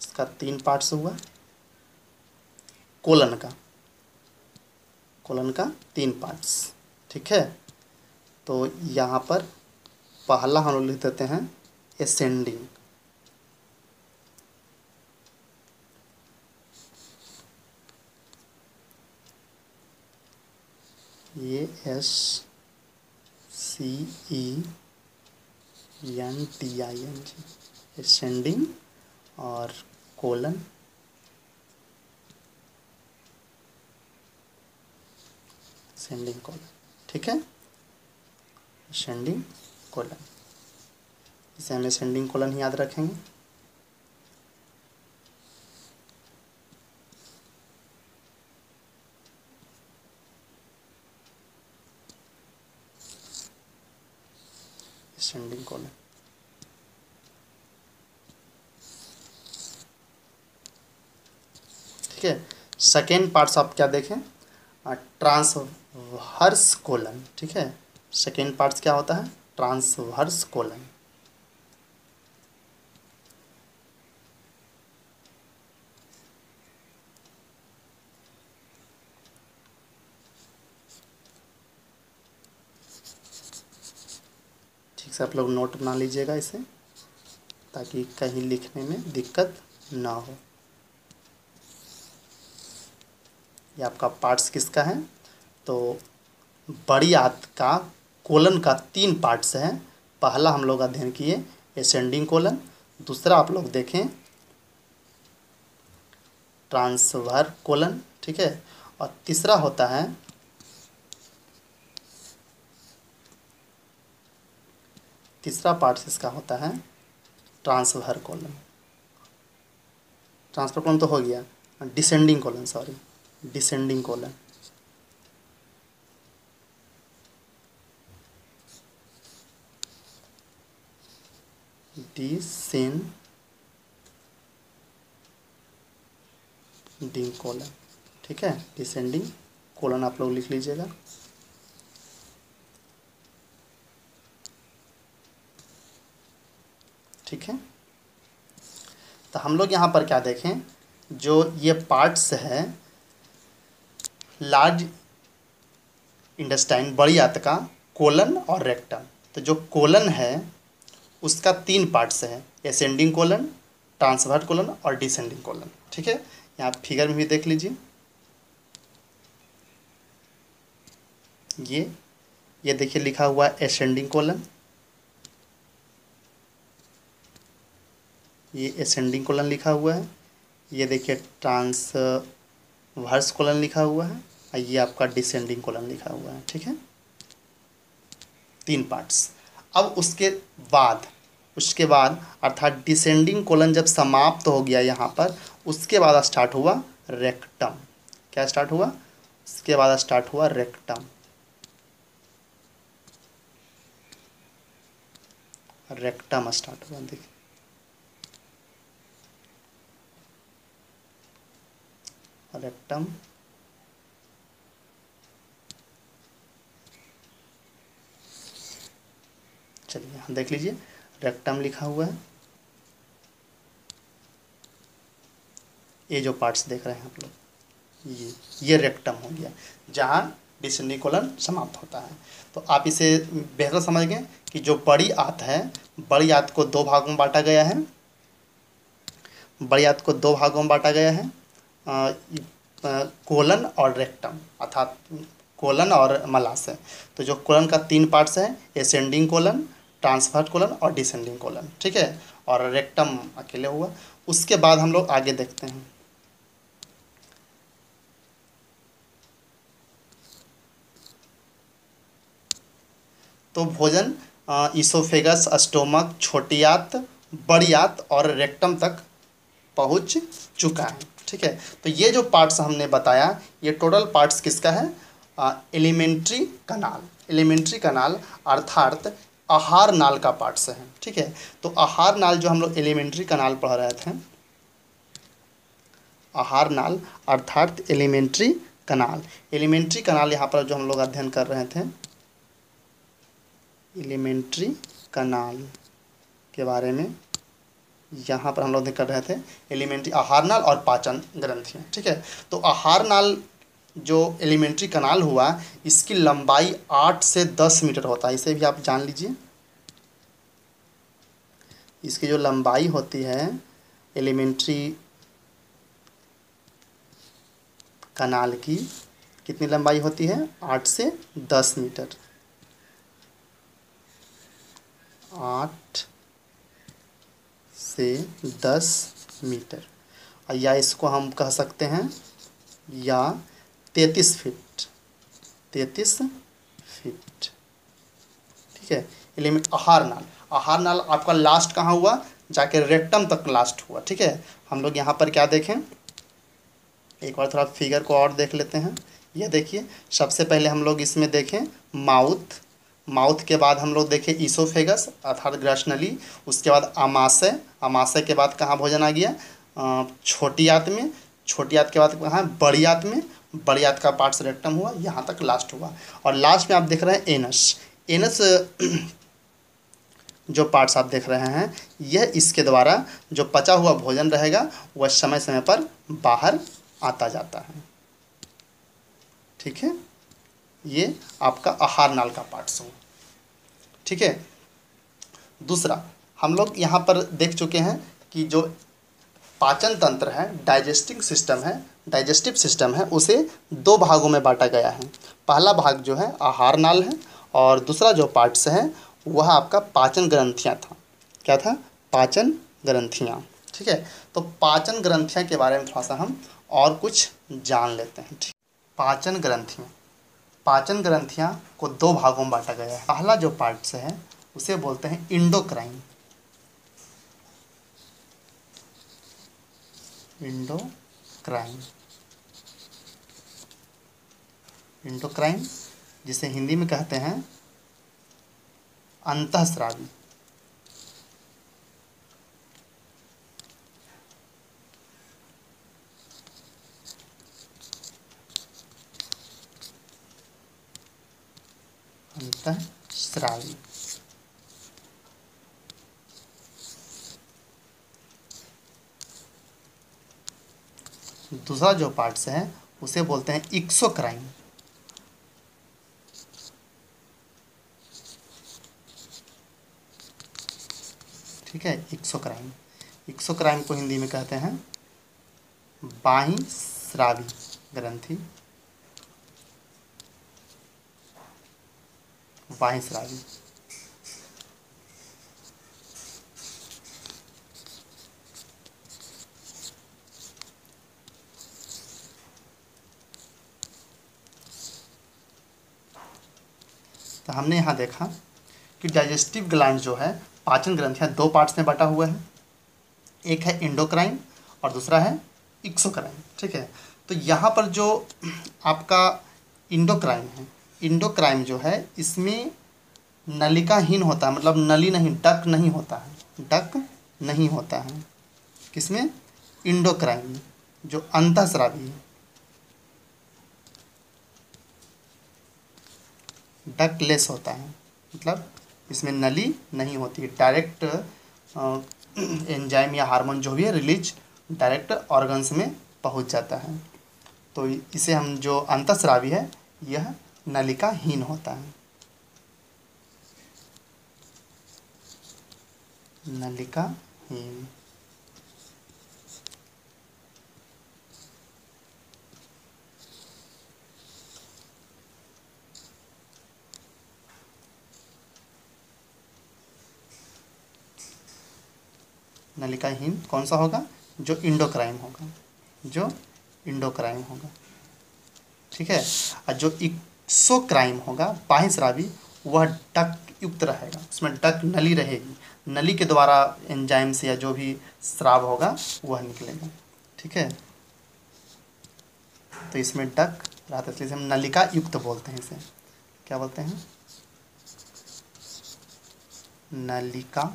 इसका 3 पार्ट्स हुआ, कोलन का 3 पार्ट्स। ठीक है, तो यहाँ पर पहला हम लोग लिख देते हैं एसेंडिंग, ये SCENDING, एसेंडिंग, और कोलन, एसेंडिंग कोलन। ठीक है, एसेंडिंग कोलन, इसे हम एसेंडिंग कोलन ही याद रखेंगे। Ascending colon. ठीक है, सेकेंड पार्ट्स आप क्या देखें, ट्रांसवर्स कोलन। ठीक है, सेकेंड पार्ट्स क्या होता है, ट्रांसवर्स कोलन। ठीक से आप लोग नोट बना लीजिएगा इसे, ताकि कहीं लिखने में दिक्कत ना हो। ये आपका पार्ट्स किसका है, तो बड़ी आंत का कोलन का 3 पार्ट्स हैं। पहला हम लोग अध्ययन किए एसेंडिंग कोलन, दूसरा आप लोग देखें ट्रांसवर्स कोलन, ठीक है, और तीसरा होता है तीसरा पार्ट इसका होता है ट्रांसवर्स कोलन। ट्रांसफर कोलन तो हो गया, descending colon, sorry descending colon. Descending colon, ठीक है, डिसेंडिंग कोलन आप लोग लिख लीजिएगा। ठीक है, तो हम लोग यहाँ पर क्या देखें, जो ये पार्ट्स है लार्ज इंटेस्टाइन बड़ी आंत का कोलन और रेक्टम। तो जो कोलन है उसका 3 पार्ट्स है, एसेंडिंग कोलन, ट्रांसवर्स कोलन और डिसेंडिंग कोलन। ठीक है, यहाँ फिगर में भी देख लीजिए, ये देखिए लिखा हुआ है एसेंडिंग कोलन, ये एसेंडिंग कोलन लिखा हुआ है, ये देखिए ट्रांसवर्स कोलन लिखा हुआ है, और ये आपका डिसेंडिंग कोलन लिखा हुआ है। ठीक है, 3 पार्ट्स। अब उसके बाद अर्थात डिसेंडिंग कोलन जब समाप्त हो गया यहाँ पर, उसके बाद स्टार्ट हुआ रेक्टम। क्या स्टार्ट हुआ? उसके बाद स्टार्ट हुआ रेक्टम। रेक्टम स्टार्ट हुआ, देखिए रेक्टम, चलिए यहाँ देख लीजिए रेक्टम लिखा हुआ है। ये जो पार्ट्स देख रहे हैं आप लोग, ये रेक्टम हो गया जहाँ डिसेंडिंग कोलन समाप्त होता है। तो आप इसे बेहतर समझ गए कि जो बड़ी आंत है, बड़ी आंत को 2 भागों में बांटा गया है। बड़ी आंत को 2 भागों में बांटा गया है, कोलन और रेक्टम, अर्थात कोलन और मलाशय। तो जो कोलन का 3 पार्ट्स हैं, एसेंडिंग कोलन, ट्रांसवर्स कोलन और डिसेंडिंग कोलन। ठीक है, और रेक्टम अकेले हुआ। उसके बाद हम लोग आगे देखते हैं। तो भोजन इसोफेगस, स्टोमक, छोटी आंत, बड़ी आंत और रेक्टम तक पहुंच चुका है। ठीक है, तो ये जो पार्ट्स हमने बताया, ये टोटल पार्ट्स किसका है? Elementary canal. एलिमेंट्री कनाल अर्थात आहार नाल का पार्ट्स है। ठीक है, तो आहार नाल जो हम लोग एलिमेंट्री कनाल पढ़ रहे थे, आहार नाल अर्थात एलिमेंट्री कनाल। एलिमेंट्री कनाल यहाँ पर जो हम लोग अध्ययन कर रहे थे, एलिमेंट्री कनाल के बारे में यहाँ पर हम लोग कर रहे थे। एलिमेंट्री आहार नाल और पाचन ग्रंथियाँ। ठीक है, तो आहार नाल जो एलिमेंट्री कनाल हुआ, इसकी लंबाई 8 से 10 मीटर होता है। इसे भी आप जान लीजिए, इसकी जो लंबाई होती है एलिमेंट्री कनाल की, कितनी लंबाई होती है? 8 से 10 मीटर। 8 से 10 मीटर, या इसको हम कह सकते हैं या 33 फीट। 33 फीट। ठीक है, एलिमेंट आहार नाल। आहार नाल आपका लास्ट कहाँ हुआ? जाके रेक्टम तक लास्ट हुआ। ठीक है, हम लोग यहाँ पर क्या देखें, एक बार थोड़ा फिगर को और देख लेते हैं। ये देखिए, सबसे पहले हम लोग इसमें देखें माउथ। माउथ के बाद हम लोग देखें ईसोफेगस अर्थात ग्रसनली। उसके बाद आमाशय। आमाशय के बाद कहाँ भोजन आ गया? छोटी आंत में। छोटी आंत के बाद कहाँ? बड़ी आंत में। बड़ी आंत का पार्ट्स रेक्टम हुआ, यहाँ तक लास्ट हुआ। और लास्ट में आप देख रहे हैं एनस। एनस जो पार्ट्स आप देख रहे हैं, यह इसके द्वारा जो पचा हुआ भोजन रहेगा वह समय समय पर बाहर आता जाता है। ठीक है, ये आपका आहार नाल का पार्ट्स हो। ठीक है, दूसरा हम लोग यहाँ पर देख चुके हैं कि जो पाचन तंत्र है, डाइजेस्टिंग सिस्टम है, डाइजेस्टिव सिस्टम है, उसे 2 भागों में बांटा गया है। पहला भाग जो है आहार नाल है, और दूसरा जो पार्ट्स है वह आपका पाचन ग्रंथियाँ था। क्या था? पाचन ग्रंथियाँ। ठीक है, तो पाचन ग्रंथियाँ के बारे में थोड़ा सा हम और कुछ जान लेते हैं। ठीक, पाचन ग्रंथियाँ, पाचन ग्रंथियाँ को दो भागों में बांटा गया है। पहला जो पार्ट्स है उसे बोलते हैं इंडोक्राइन। इंडोक्राइन, इंडोक्राइन जिसे हिंदी में कहते हैं अंतःस्रावी। अंतःस्रावी। दूसरा जो पार्ट्स है उसे बोलते हैं एक्सोक्राइन। ठीक है, एक्सोक्राइन, एक्सोक्राइन को हिंदी में कहते हैं बाह्यस्रावी ग्रंथि। बाह्यस्रावी। तो हमने यहाँ देखा कि डाइजेस्टिव ग्लैंड जो है, पाचन ग्रंथियाँ दो पार्ट्स में बटा हुआ है। एक है इंडोक्राइन और दूसरा है एक्सोक्राइन। ठीक है, तो यहाँ पर जो आपका इंडोक्राइन है, इंडोक्राइन जो है इसमें नलिकाहीन होता है, मतलब नली नहीं, डक नहीं होता है, डक नहीं होता है। किसमें? इंडोक्राइन में, जो अंतःस्रावी है। डकलेस होता है, मतलब इसमें नली नहीं होती है, डायरेक्ट एंजाइम या हार्मोन जो भी है रिलीज डायरेक्ट ऑर्गन्स में पहुंच जाता है। तो इसे हम जो अंतःस्रावी है यह नलिकाहीन होता है। नलिकाहीन। नलिकाहीन कौन सा होगा? जो इंडोक्राइन होगा, जो इंडोक्राइन होगा। ठीक है, और जो एक्सोक्राइन होगा बाह्यस्रावी, वह डक युक्त रहेगा, उसमें डक नली रहेगी, नली के द्वारा एंजाइम से या जो भी स्राव होगा वह निकलेगा। ठीक है, तो इसमें डक रहता है, इसलिए हम नलिका युक्त बोलते हैं इसे। क्या बोलते हैं? नलिका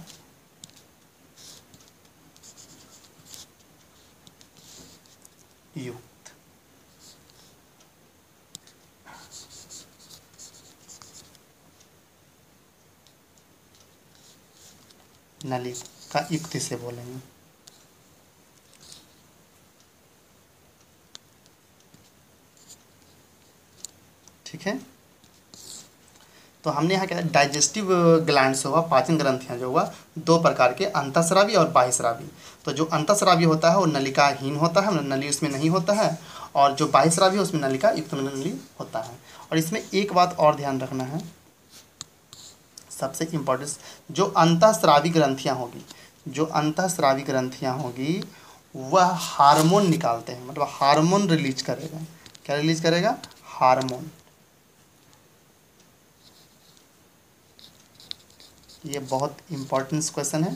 युक्त। नलिका युक्त से बोलेंगे। ठीक है, तो हमने यहाँ क्या डाइजेस्टिव ग्लैंड्स हुआ, पाचन ग्रंथियाँ जो हुआ दो प्रकार के, अंतःस्रावी और बाह्यस्रावी। तो जो अंतःस्रावी होता है वो नलिकाहीन होता है, नली उसमें नहीं होता है, और जो बाह्यस्रावी है उसमें नलिका युक्त नली होता है। और इसमें एक बात और ध्यान रखना है, सबसे इम्पोर्टेंट, जो अंतःस्रावी ग्रंथियाँ होगी, जो अंतःस्रावी ग्रंथियाँ होगी वह हार्मोन निकालते हैं, मतलब हार्मोन रिलीज करेगा। क्या रिलीज करेगा? हार्मोन। ये बहुत इम्पोर्टेंट क्वेश्चन है,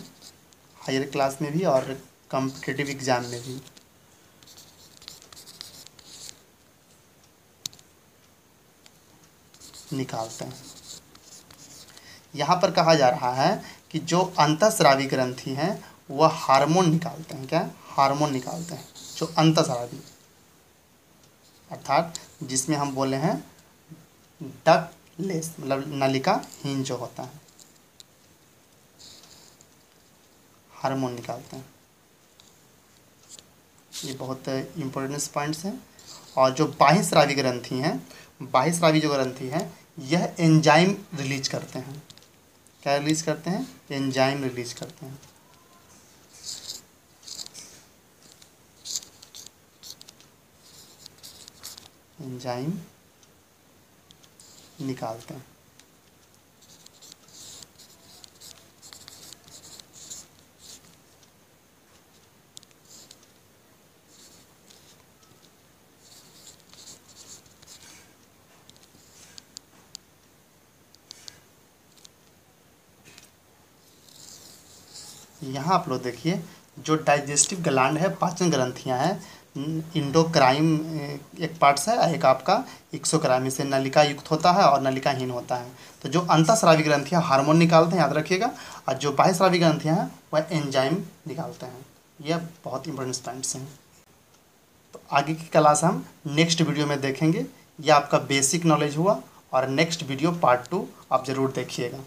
हायर क्लास में भी और कॉम्पिटिटिव एग्जाम में भी। निकालते हैं। यहाँ पर कहा जा रहा है कि जो अंतःस्रावी ग्रंथि हैं वह हार्मोन निकालते हैं। क्या? हार्मोन निकालते हैं, जो अंतःस्रावी, अर्थात जिसमें हम बोले हैं डकलेस, मतलब नलिकाहीन जो होता है, हार्मोन निकालते हैं। ये बहुत इम्पोर्टेंट पॉइंट्स हैं। और जो बाह्यस्रावी ग्रंथि हैं, बाह्यस्रावी जो ग्रंथि हैं यह एंजाइम रिलीज करते हैं। क्या रिलीज करते हैं? एंजाइम रिलीज करते हैं। एंजाइम निकालते हैं। यहाँ आप लोग देखिए, जो डाइजेस्टिव ग्लैंड है, पाचन ग्रंथियाँ हैं, इंडोक्राइन एक पार्ट्स है, एक आपका एक्सोक्राइन, से नलिका युक्त होता है और नलिकाहीन होता है। तो जो अंतःस्रावी ग्रंथियाँ हार्मोन निकालते हैं, याद रखिएगा, और जो बाह्यस्रावी ग्रंथियाँ हैं वह एंजाइम निकालते हैं। यह बहुत इंपॉर्टेंट पॉइंट्स हैं। तो आगे की क्लास हम नेक्स्ट वीडियो में देखेंगे। यह आपका बेसिक नॉलेज हुआ, और नेक्स्ट वीडियो पार्ट 2 आप ज़रूर देखिएगा।